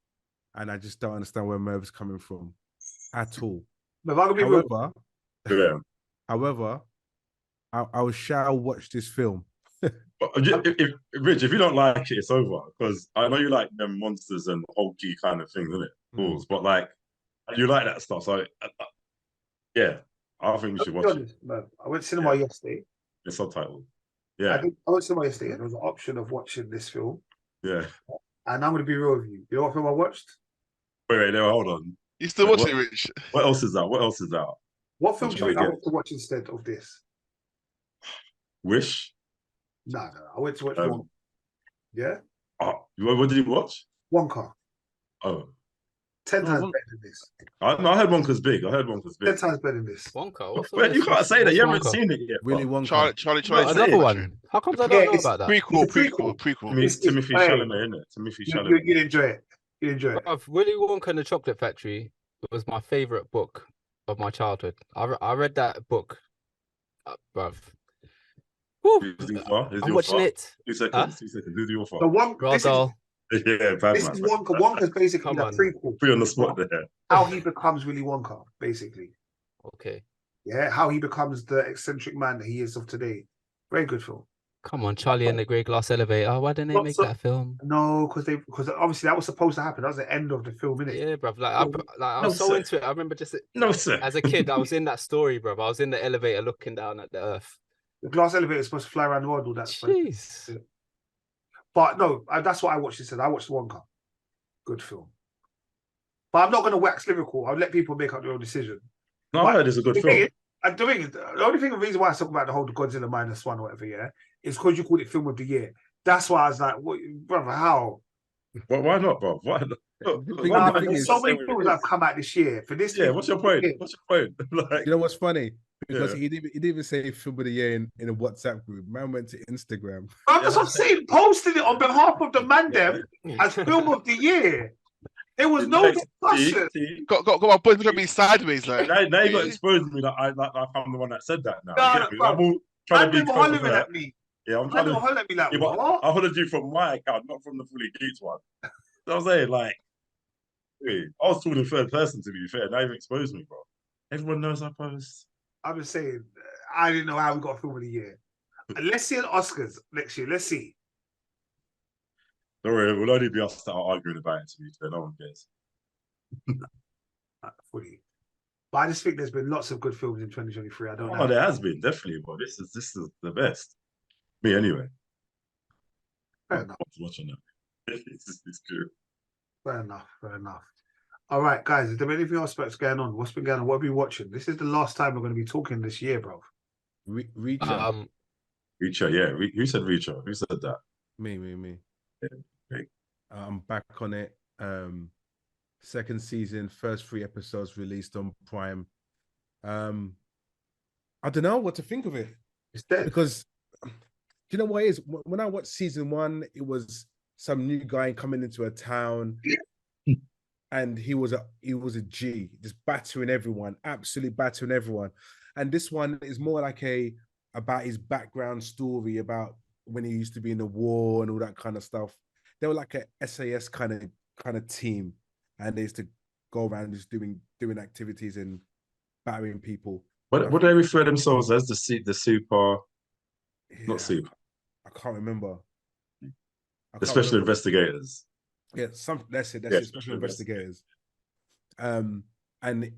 and I just don't understand where Merv's coming from at all. However, I shall watch this film. Rich, if you don't like it, it's over. Because I know you like them monsters and hulky kind of things, isn't it? Balls, but like you like that stuff. So yeah, I think you should watch it. Man, I went to cinema yesterday. It's subtitled. Yeah, I went to cinema yesterday, and there was an option of watching this film. Yeah, and I'm going to be real with you. You know what film I watched? Wait, no, hold on. You still watching it, Rich? What else is out? What film do you think I went to watch instead of this? Wish? No. I went to watch Wonka. Yeah? Oh, what did you watch? Wonka. Oh. 10 times better than this. I heard Wonka's big. 10 times better than this. Wonka? Wait, you can't say that. You haven't seen it yet. Willy Wonka. Charlie. Another one. How come I don't know about that? Prequel. Timothy Chalamet, isn't it? Timothy Chalamet. You'd enjoy it. You'd enjoy it. Willy Wonka and the Chocolate Factory was my favorite book of my childhood. I read that book, bruv. I'm watching it. 2 seconds. 2 seconds. Who's your fault? The one. Yeah, this is Wonka. Wonka's basically the prequel. Free on the spot there. How he becomes Willy Wonka, basically. Okay. Yeah, how he becomes the eccentric man that he is of today. Very good film. Come on, Charlie and the Great Glass Elevator. Why didn't they make that film? No, because obviously that was supposed to happen. That was the end of the film, innit? Yeah, bruv. I was so into it. I remember just as a kid, I was in that story, bruv. I was in the elevator looking down at the earth. The glass elevator is supposed to fly around the world, all that. Jeez. But no, that's what I watched instead. I watched Wonka. Good film. But I'm not going to wax lyrical. I'll let people make up their own decision. No, I heard it's a good film. The only reason why I talk about the whole Godzilla Minus One or whatever, yeah, is because you called it Film of the Year. That's why I was like, what, brother, how? Well, why not, bro? Why not? There's so many films that have come out this year. For this, yeah, what's your point? Like, you know what's funny? Because he didn't even say Film of the Year in a WhatsApp group. Man went to Instagram. That's what I'm saying. Posted it on behalf of the man them as Film of the Year. There was no discussion. Got my boys looking at me sideways like. Now you got exposed me that I'm the one that said that now. I'm all trying to be hollering at me. Yeah, I'm trying to holler at me like, what? I hollered you from my account, not from the Fully Geeked one. So I was saying, like, I was talking third person to be fair. Now you've exposed me, bro. Everyone knows I post. I'm just saying, I didn't know how we got Film of the Year. Let's see an Oscars next year. Let's see. Don't worry, it will only be us that are arguing about it, to be fair. No one cares. Fully. But I just think there's been lots of good films in 2023. I don't know. Oh, there has been, definitely, but this is the best. Me, anyway. Fair enough. Watching it. It's good. Fair enough. All right, guys, is there anything else that's going on? What's been going on? What have you been watching? This is the last time we're going to be talking this year, bro. Reacher. Reacher, yeah. Who said Reacher? Who said that? Me. Yeah. I'm back on it. Second season, first 3 episodes released on Prime. I don't know what to think of it. It's dead. Because you know what it is? When I watched season 1, it was some new guy coming into a town. And he was a G, just battering everyone, absolutely battering everyone. And this one is more like about his background story, about when he used to be in the war and all that kind of stuff. They were like a SAS kind of team. and they used to go around just doing activities and battering people. What do they refer themselves as? The super, not super, I can't remember. the special investigators. Yeah, that's it. Special investigators. And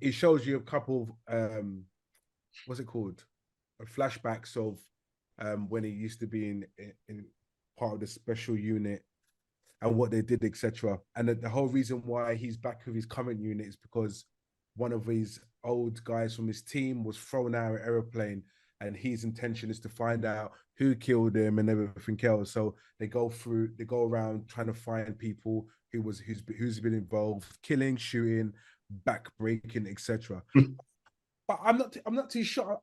it shows you a couple of what's it called? Flashbacks of when he used to be in part of the special unit and what they did, etc. And the whole reason why he's back with his current unit is because one of his old guys from his team was thrown out of an aeroplane, and his intention is to find out who killed him and everything else. So they go around trying to find people who's been involved, killing, shooting, backbreaking, etc. But I'm not too sure.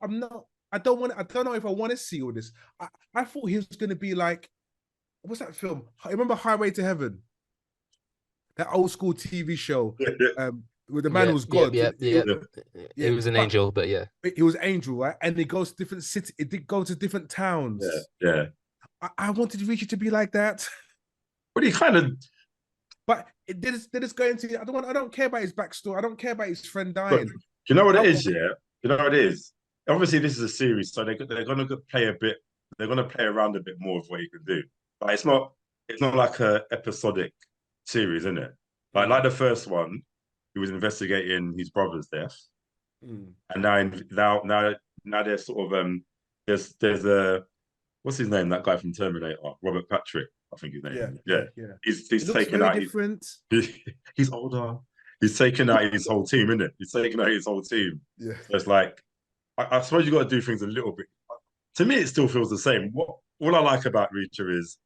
I don't know if I want to see all this. I thought he was going to be like, what's that film? I remember Highway to Heaven, that old school TV show. Where the man was God. Yeah. He was an angel, but yeah. He was angel, right? And it goes to different cities. It did go to different towns. Yeah. I wanted Richie to be like that. But he kind of. But they're just going to. I don't care about his backstory. I don't care about his friend dying. But you know what it is, yeah? You know what it is? Obviously, this is a series, so they're going to play a bit. They're going to play around a bit more of what he can do. Like it's not like a episodic series, isn't it? Like the first one, he was investigating his brother's death, and now there's sort of there's a what's his name? That guy from Terminator, Robert Patrick, I think his name. Yeah. He's taking out different. He's older. He's taking out his whole team, isn't it? He's taking out his whole team. Yeah. So it's like I suppose you got to do things a little bit. To me, it still feels the same. All I like about Reacher is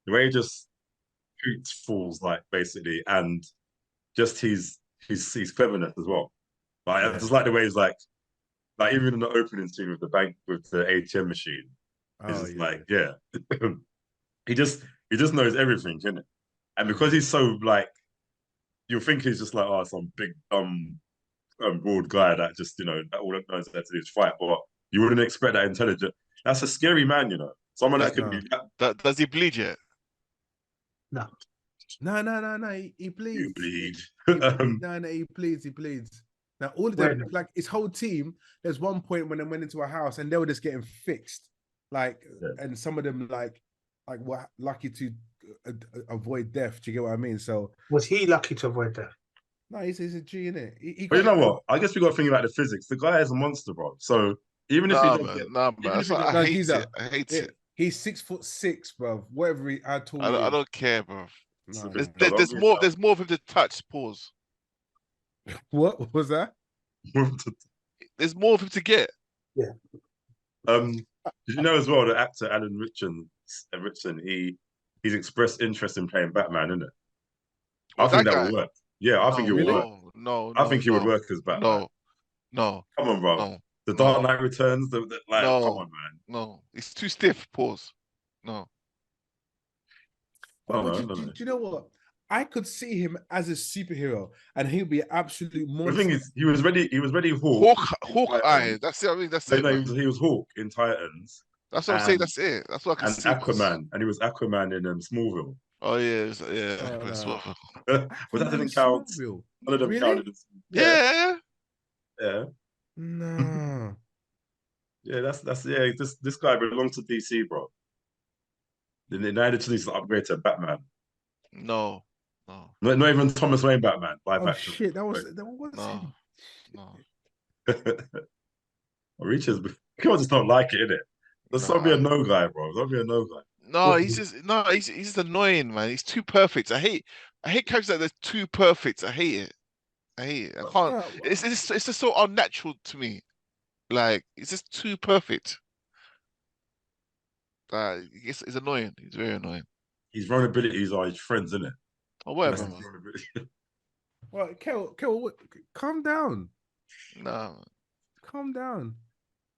the way he just shoots fools, like basically, and just his cleverness as well. Like I just like the way he's like even in the opening scene with the bank with the ATM machine. He just knows everything, isn't it? And because he's so like, you'll think he's just like some big broad guy that just that all that knows how to do is fight, but you wouldn't expect that intelligent. That's a scary man, someone that could be. Does he bleed yet? No. He bleeds. You bleed. He bleeds. Now all of them, like his whole team. There's one point when they went into a house and they were just getting fixed, and some of them like were lucky to avoid death. Do you get what I mean? So was he lucky to avoid death? No, he's a G, innit? But you know what? I guess we got to think about the physics. The guy is a monster, bro. So even if I hate it. He's 6'6", bro. Whatever I told you. I don't care, bro. No, there's more of him to touch. Pause. What was that? There's more of him to get. Yeah. Did you know as well the actor Alan Ritchson? He's expressed interest in playing Batman, isn't it? I think that would work. Yeah, I think it would work. No, I think he would work as Batman. No. Come on, bro. No. The Dark Knight Returns. Come on, man. No, it's too stiff. Pause. No. Do you know what? I could see him as a superhero, and he'd be an absolute monster. The thing is, he was ready. Hawkeye. That's it. I mean, that's it. No, he was Hawk in Titans. That's what I'm saying. That's it. That's what I can see. And Aquaman, and he was Aquaman in Smallville. Oh yeah. But that didn't count. None of them counted. Yeah. No. Yeah, that's This guy belongs to DC, bro. Then they needed to upgrade to Batman. No. Not even Thomas Wayne Batman. Shit, that was No. Reacher's people just don't like it, innit? There's not be a no guy, bro. Don't be a no guy. No, he's just annoying, man. He's too perfect. I hate characters that they're too perfect. I hate it. I can't. It's just so unnatural to me. Like it's just too perfect. It's annoying. He's very annoying. His vulnerabilities are his friends, isn't it? Oh, whatever. Well, Kel, calm down. No. Calm down.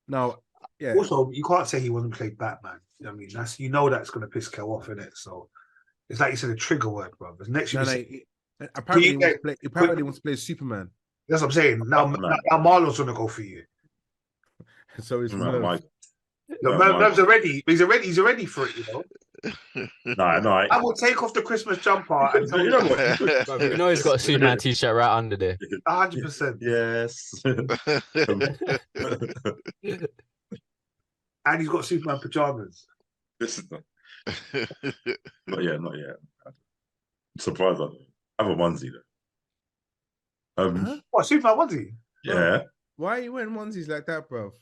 No. Yeah. Also, you can't say he wasn't played Batman. I mean, that's that's going to piss Kel off, innit? So it's like you said, a trigger word, bro. Apparently, he wants to play Superman. That's what I'm saying. Now Marlon's going to go for you. So it's Merv's already. He's already for it, No, I will take off the Christmas jumper and tell you know what? You could- Bro, you know he's got a Superman t-shirt right under there. 100%. Yes. And he's got Superman pajamas. This is not yet. I'm surprised I don't. I have a onesie though. Huh? What, Superman onesie? Yeah. Why are you wearing onesies like that, bro?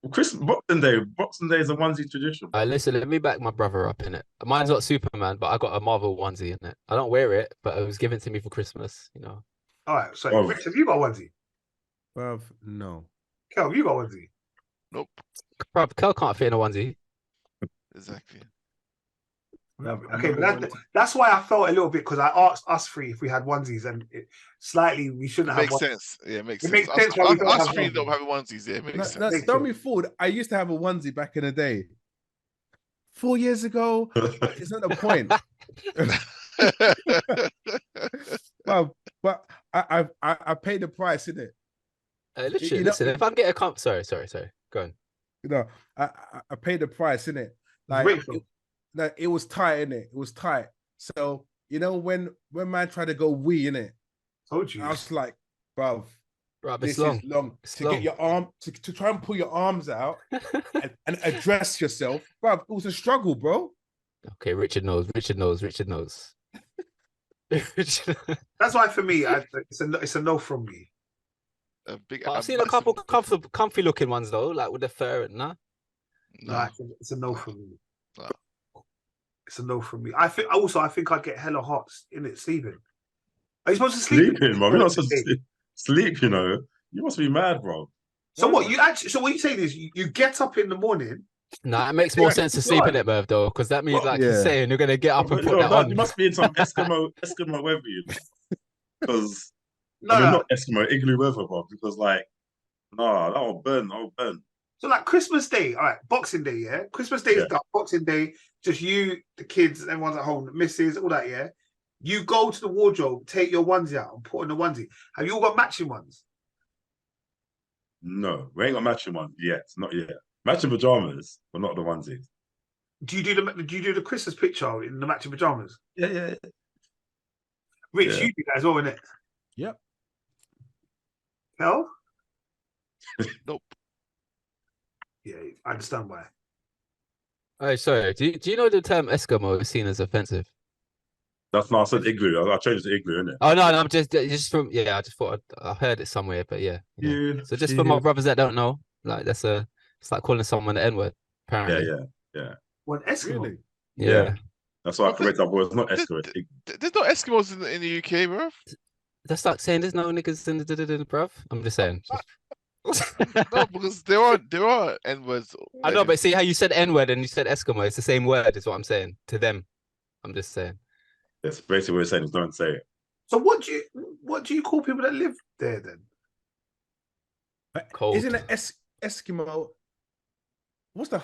Well, Boxing Day is a onesie tradition. Listen, let me back my brother up in it. Mine's not Superman, but I got a Marvel onesie in it. I don't wear it, but it was given to me for Christmas, you know. All right, so Oh. Rich, have you got a onesie? Bruv, no. Kel, have you got a onesie? Nope. Bro, Kel can't fit in a onesie. Exactly. Okay, but that's why I felt a little bit, because I asked us three if we had onesies, and slightly we shouldn't have. Makes sense. Yeah, it makes It sense. makes sense why we don't Us have three onesies. don't have onesies. Yeah, it makes sense. Now, don't be fooled. I used to have a onesie back in the day. 4 years ago, it's not the point. Well, but I paid the price, innit? Literally, You know- listen, if I'm getting a sorry, go on. You know, I paid the price, innit? Like Grateful. it was tight, innit? It was tight. So you know when man tried to go wee, innit? Told you. I was like, bruv, Bro, this it's long. is long. It's to long. get your arm to try and pull your arms out and address yourself, bruv. It was a struggle, bro. Okay, Richard knows. That's why for me, it's a no from me. I've seen a couple comfy looking ones though, like with the fur and nah. No, it's a no from me. No. It's a no from me. I think I'd get hella hot in it sleeping. Are you supposed to sleep? Sleeping, bro. You're not supposed to sleep, you know. You must be mad, bro. So what you saying is you get up in the morning. Nah, it makes more sense to sleep in it, Merv, though, because that means, like you're saying, you're gonna get up and put that on. You must be in some Eskimo weather, you know. Because No, not Eskimo, igloo weather, bro. Because that will burn. So like Christmas Day, all right, Boxing Day, yeah. Christmas Day is done. Boxing Day, just you, the kids, everyone's at home, the missus, all that, yeah. You go to the wardrobe, take your onesie out, and put on the onesie. Have you all got matching ones? No, we ain't got matching ones yet. Not yet. Matching pajamas, but not the onesies. Do you do the Christmas picture in the matching pajamas? Yeah. Rich, Yeah. you do that as well, innit? Yep. Hell? Nope. Yeah, I understand why. Oh, sorry. Do you know the term Eskimo is seen as offensive? That's not. I said igloo. I changed it to igloo, innit? Oh no, I'm just from I just thought I heard it somewhere, but yeah. So just for my brothers that don't know, like it's like calling someone the N-word. Apparently. Yeah. What, Eskimo? Really? Yeah. That's why I correct that boy. It's not Eskimo. It's There's no Eskimos in the UK, bro. That's like saying there's no niggas in the bruv. I'm just saying. No, because there are N-words. I know, but see how you said N-word and you said Eskimo. It's the same word, is what I'm saying to them. I'm just saying. That's basically what we're saying. Is don't say it. So what do you call people that live there then? Cold. Isn't it Eskimo? What's the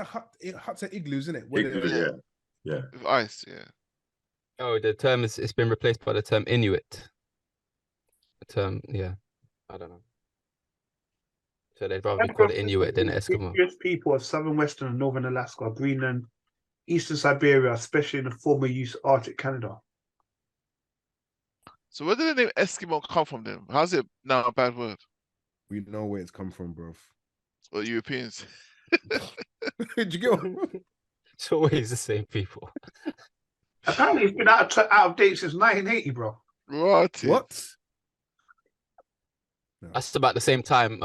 huts and igloos, isn't it? Igloo, yeah. With ice, yeah. Oh, the term it's been replaced by the term Inuit. The term, I don't know. So they'd rather be called Inuit than Eskimo. Indigenous people of southern, western, and northern Alaska, Greenland, eastern Siberia, especially in the former use Arctic Canada. So where did the name Eskimo come from then? How's it now a bad word? We know where it's come from, bro. Or Europeans? Did you get what? It's always the same people. Apparently, it's been out of date since 1980, bro. Right. What? That's about the same time.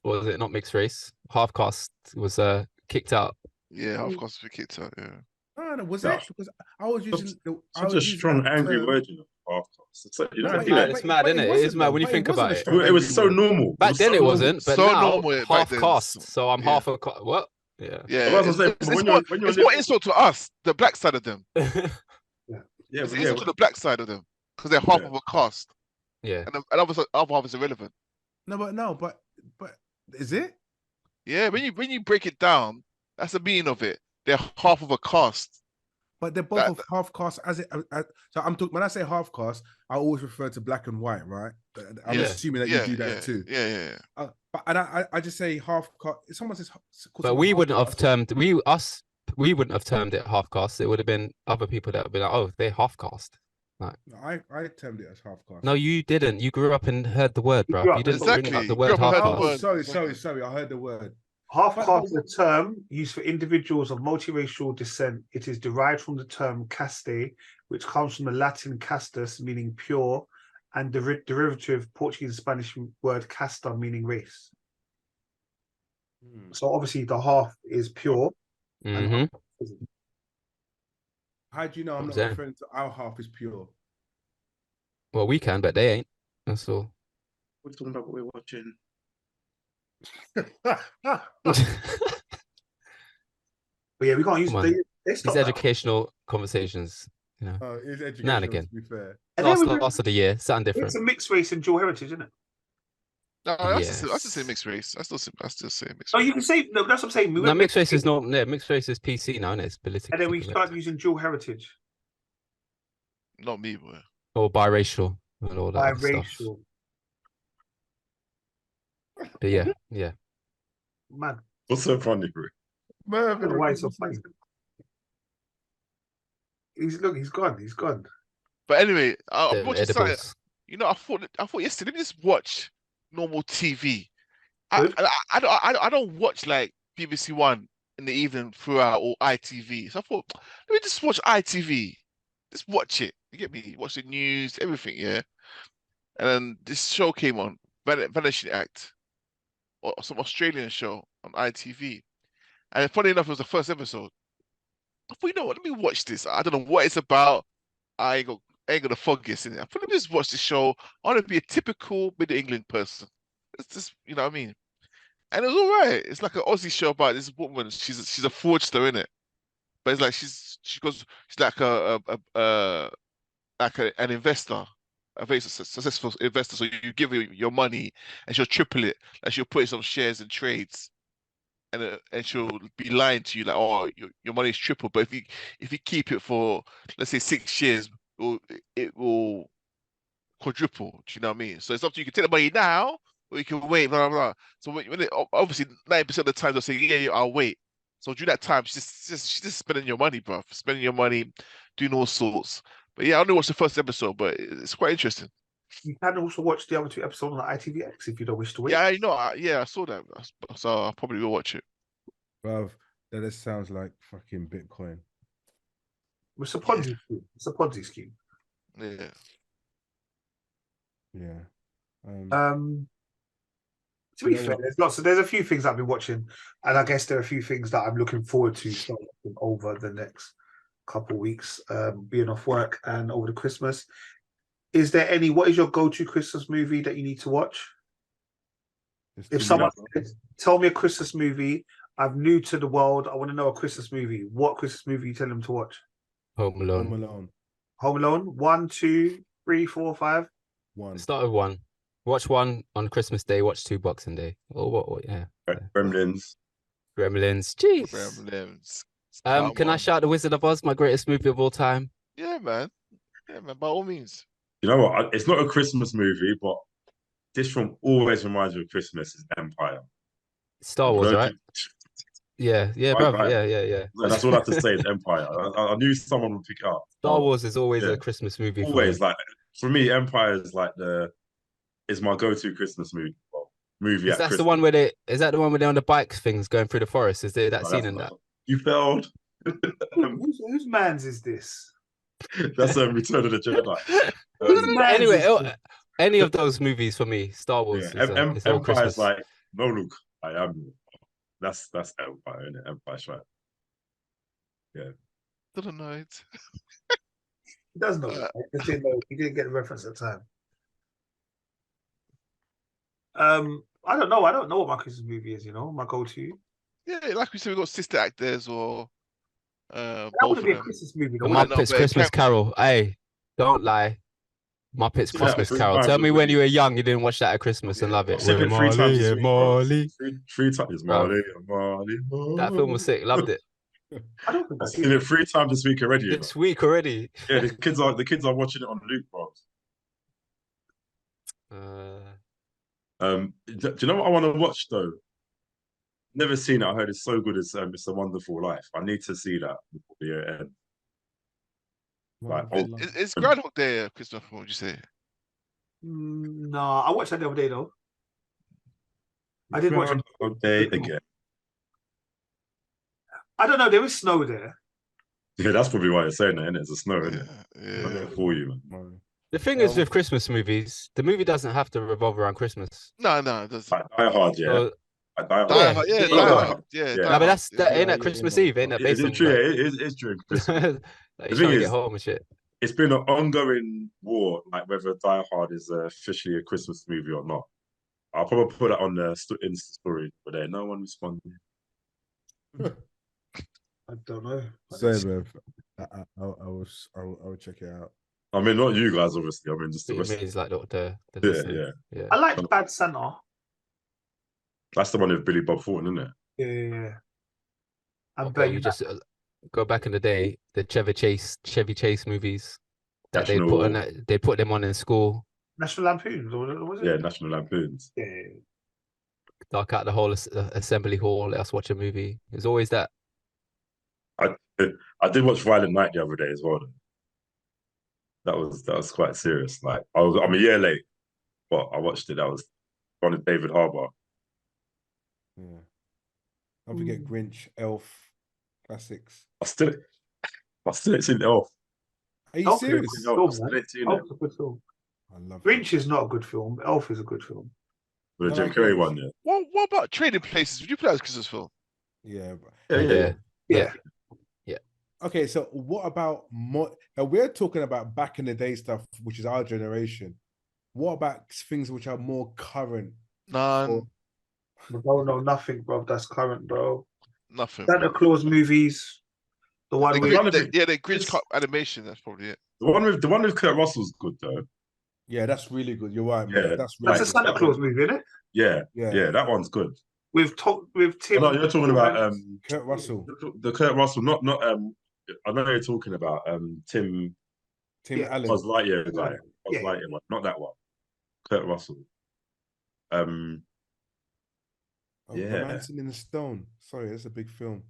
Was it not mixed race? Half caste was kicked out. Yeah, of course we kicked out, yeah. No, was that because I was using Such a strong, angry word, you know. It's mad, isn't it? It is mad when you think about it. It was so normal. Back then it wasn't, but so now normal back half then. caste. So I'm Yeah. half a what? Yeah. Yeah, it's more insult to us, the black side of them. It's insult to the black side of them because they're half of a caste. Yeah. And the other half is irrelevant. No, but is it? Yeah, when you break it down, that's the meaning of it. They're half of a caste. But they're both of half caste. So I'm talking when I say half caste, I always refer to black and white, right? I'm assuming that you do that too. Yeah. But I just say half caste. Someone says, but we wouldn't have termed us we wouldn't have termed it half cast. It would have been other people that would be like, oh, they're half cast. I termed it as half cast. No, you didn't. You grew up and heard the word, bro. grew up- You didn't bring up Exactly. the Grew word up and half heard the Oh, cast. word. sorry. Exactly. I heard the word. Half-caste is a term used for individuals of multiracial descent. It is derived from the term caste, which comes from the Latin castus, meaning pure, and derivative Portuguese and Spanish word casta, meaning race. So obviously the half is pure. Mm-hmm. How do you know I'm What not was that? referring to our half is pure? Well, we can, but they ain't. That's all. We're talking about what we're watching. But yeah, we can't use Come on. they These stopped that. educational conversations, you know. It's Now and educational, again. to be fair. And then Last of the year, something different. it's a mixed race and dual heritage, isn't it? No, I still say Yes. mixed race. I still say mixed No, race. you can say no. That's what I'm saying. We No, went mixed race is not. Yeah, mixed race is PC now, and it's politically and then we correct. started using dual heritage, Not me, boy. Or biracial and all that other stuff. biracial. But yeah. Man, What's so funny, bro? I don't know why it's so funny. He's gone. He's gone. But anyway, I'm The watching something. edibles. You know, I thought yesterday. Let me just watch normal TV. Good. I don't watch like BBC One in the evening throughout or ITV. So I thought, let me just watch ITV. Just watch it. You get me? Watch the news, everything, yeah. And then this show came on, Vanishing Act, or some Australian show on ITV. And funny enough, it was the first episode. I thought, you know what? Let me watch this. I don't know what it's about. I ain't gonna focus in it. I thought, let me just watch the show. I want to be a typical Middle England person. It's just, you know what I mean? And it was all right. It's like an Aussie show about this woman. She's a fraudster in it, but it's like she's like an investor, a very successful investor. So you give her your money, and she'll triple it. Like she'll put in some shares and trades, and she'll be lying to you like, oh, your money is triple. But if you keep it for, let's say, 6 years, it will quadruple. Do you know what I mean? So it's up to you. You can take the money now, or you can wait. Blah blah blah. So obviously 90% of the time they'll say, yeah, I'll wait. So during that time, she's just spending your money, bro. Spending your money, doing all sorts. But yeah, I only watched the first episode, but it's quite interesting. You can also watch the other 2 episodes on ITVX if you don't wish to wait. Yeah, I know. I saw that. So I'll probably will watch it. Bruv, that just sounds like fucking Bitcoin. It's a Ponzi scheme. It's a Ponzi scheme. Yeah. Yeah. To be fair, there's a few things I've been watching, and I guess there are a few things that I'm looking forward to start watching over the next couple of weeks, being off work and over the Christmas. What is your go-to Christmas movie that you need to watch? If someone says, tell me a Christmas movie, I'm new to the world, I want to know a Christmas movie. What Christmas movie you tell them to watch? Home Alone. Home Alone. Home Alone? 1, 2, 3, 4, 5? 1. Start with 1. Watch 1 on Christmas Day. Watch 2 Boxing Day. Or what? Yeah. Gremlins. Gremlins. Jeez. Gremlins. Can I shout The Wizard of Oz, my greatest movie of all time? Yeah, man. Yeah, man. By all means. You know what? It's not a Christmas movie, but this film always reminds me of Christmas. Is Empire. Star Wars, right? Yeah, bro. Yeah. No, that's all I have to say. Is Empire. I knew someone would pick it up. Star Wars is always a Christmas movie. Always, like for me, Empire is like is my go-to Christmas movie. Movie. Is that the one where they're on the bikes things going through the forest? Is there that scene in that? You failed. Whose man's is this? That's Return of the Jedi. Anyway, any of those movies for me, Star Wars is all Empire Christmas. is like, no, look, I am you. That's Empire, isn't it? Empire's right. Yeah. Didn't know it. He does know. He didn't get the reference at the time. I don't know. I don't know what my Christmas movie is. My go-to. Yeah, like we said, we got sister actors or That both would of be a them. Christmas movie. The Though, Muppets Christmas Carol. Hey, don't lie. Muppets Christmas Carol. Tell me when you were young, you didn't watch that at Christmas and love it. I've seen it 3 times this week, Molly. Three times. Molly. That film was sick. Loved it. I don't think I've seen it 3 times this week already. This week already. Yeah, the kids are watching it on loop, bro. Uh, Do you know what I want to watch though? never seen it. I heard it's so good. It's a Wonderful Life. I need to see that before the year ends. Like, It's Groundhog Day, Christopher. What would you say? No, I watched that the other day though. I did watch it. Groundhog Day again. I don't know. There is snow there. Yeah, that's probably why you're saying that, isn't it? It's a snow, isn't it? Yeah. For you, man. The thing is with Christmas movies, the movie doesn't have to revolve around Christmas. No, it doesn't. Like Die Hard, yeah. So, Like Die Hard. Die Hard, there you Die go. Hard. Yeah, Yeah. Die No, but Hard, that's yeah. ain't that Christmas Eve, ain't that? It's Based on true. like, It's during Christmas. like The you're trying thing to is- get home and shit. It's been an ongoing war, like whether Die Hard is officially a Christmas movie or not. I'll probably put that on the Insta story, but there no one responded. I don't know. Same, man. I will check it out. I mean, not you guys, obviously. I mean, just the It rest. means like the Yeah, listener. yeah. I like Bad Santa. That's the one with Billy Bob Thornton, isn't it? Yeah. I'm Okay, you betting just go back in the day, the Chevy Chase movies that they put them on in school. National Lampoons, or was it? Yeah, National Lampoons. Yeah. Dark out the whole assembly hall. Let us watch a movie. It's always that. I did watch Violent Night the other day as well. That was quite serious. Like I'm a year late, but I watched it. That was one of David Harbour. Yeah. Don't forget Grinch, Elf, classics. I still ain't seen Elf. Are you Elf serious? is Elf. I still ain't seen it. Elf's a good film. I love Grinch is not a good film. Elf is a good film. The I Jim like Carrey Elf. one, yeah. What about Trading Places? Would you play as a Christmas film? Yeah. Yeah. Yeah. Okay, so what about more? Now we're talking about back in the day stuff, which is our generation. What about things which are more current? None. I don't know nothing, bro. That's current, bro. Nothing. Santa Claus movies. The one The with the Grinch cut animation. That's probably it. The one with Kurt Russell's good though. Yeah, that's really good. You're right, man. Yeah, That's really that's a good. Santa Claus movie, isn't it? Yeah, that one's good. With Tim. No, you're talking about Kurt Russell, the Kurt Russell, not I know you're talking about Tim Yeah. Allen. Buzz Lightyear guy. Buzz Yeah. Lightyear one, not that one. Kurt Russell. Yeah. Romancing in the Stone. Sorry, that's a big film.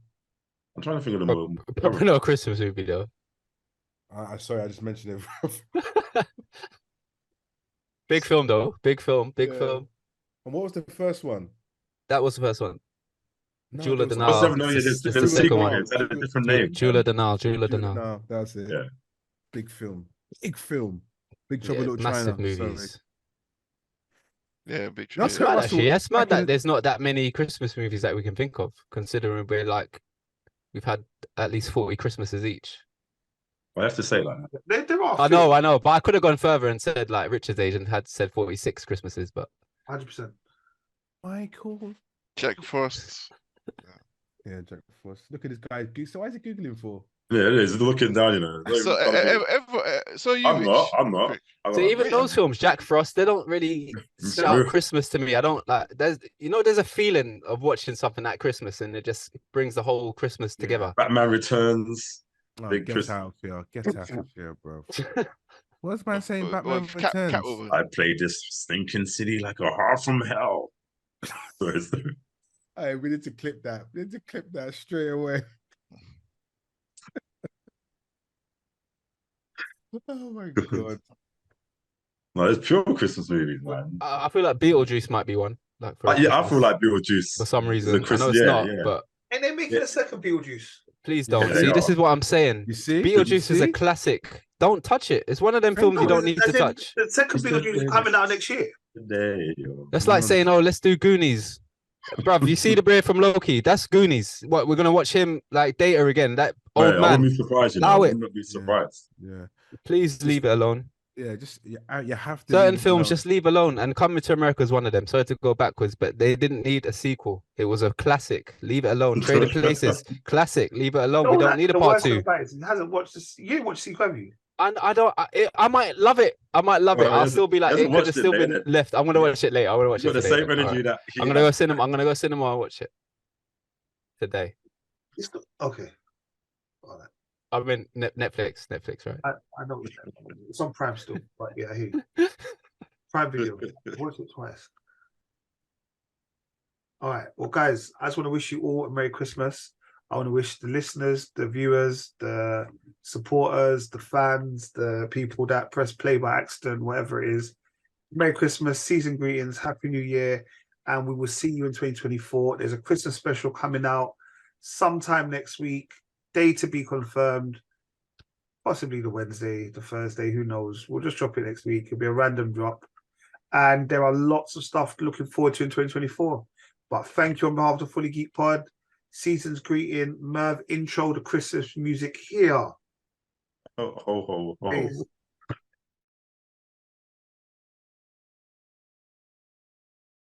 I'm trying to think of the more. Probably not a Christmas movie though. Sorry, I just mentioned it. Big film though. Big film. Big Yeah. film. And what was the first one? That was the first one. No, Jewel of there the was- Nile. No, yeah, It's there's the a second sequel. one. It's had a different name. Jewel of the Nile. Jewel of the Jewel of the Nile. Nile, that's it. Yeah. Big film. Big film. Big Trouble Yeah, in Little massive China. Sorry. movies. Yeah, big. That's It's Yeah. Kurt mad Russell, actually. It's mad back in that there's not that many Christmas movies that we can think of, considering we've had at least 40 Christmases each. I have to say like that. There are. I know, but I could have gone further and said like Richard's age and had said 46 Christmases, but 100%. Michael. Jack Frost. Yeah, Jack Frost. Look at this guy. So why is he Googling for? Yeah, it is. It's looking down, you know. It's So, not even so you. I'm not. Rich? so even those films, Jack Frost, they don't really shout Christmas to me. I don't like. There's a feeling of watching something at Christmas, and it just brings the whole Christmas together. Batman Returns. Oh, Big get Chris- out of here. Get out of here, bro. What's man saying? Well, Batman Returns. Catwoman. I played this stinking city like a heart from hell. So it's- Hey, we need to clip that. We need to clip that straight away. Oh my god. no, it's pure Christmas movies, man. I feel like Beetlejuice might be one. Like for Yeah, I Christmas feel like Beetlejuice for some is reason. a I know Christmas- it's not, yeah. but And they're making a second Beetlejuice. please don't. Yeah, See, they this are. is what I'm saying. You see? Beetlejuice is a See? classic. Don't touch it. It's one of them films you don't need to As in, touch. The second Beetlejuice is coming out next year. There you That's like saying, "Oh, let's do Goonies." Bruv, you see the bear from Loki? That's Goonies. What, we're gonna watch him like Data again? That go. old I man. wouldn't be surprised, you know. Allow I it. would not be surprised. Yeah. Please leave it alone. Yeah, just you have to. Certain leave it films alone. just leave alone. And Coming to America is one of them. Sorry to go backwards, but they didn't need a sequel. It was a classic. Leave it alone. Trading Places, classic. Leave it alone. We don't need a The part worst two. about it is he hasn't watched this. You ain't watched sequel, have you? And I don't. I might love it. I might love it. Well, I'll he still be like, hasn't it could have watched it still later. been left. I'm gonna watch it later. I'm gonna watch You've it got the today. same then. energy Alright. that he I'm gonna go has. cinema. I'm gonna go cinema and watch it today. It's not, okay. All right. I mean Netflix, right? I know it's on Prime still, but yeah, I hear you. Prime Video. I watched it twice. All right. Well, guys, I just want to wish you all a Merry Christmas. I want to wish the listeners, the viewers, the supporters, the fans, the people that press play by accident, whatever it is, Merry Christmas, season greetings, Happy New Year, and we will see you in 2024. There's a Christmas special coming out sometime next week, day to be confirmed, possibly the Wednesday, the Thursday, who knows? We'll just drop it next week. It'll be a random drop. And there are lots of stuff looking forward to in 2024. But thank you on behalf of the Fully Geek Pod. Season's greeting, Merv intro the Christmas music here. Ho, ho, ho, ho. Peace.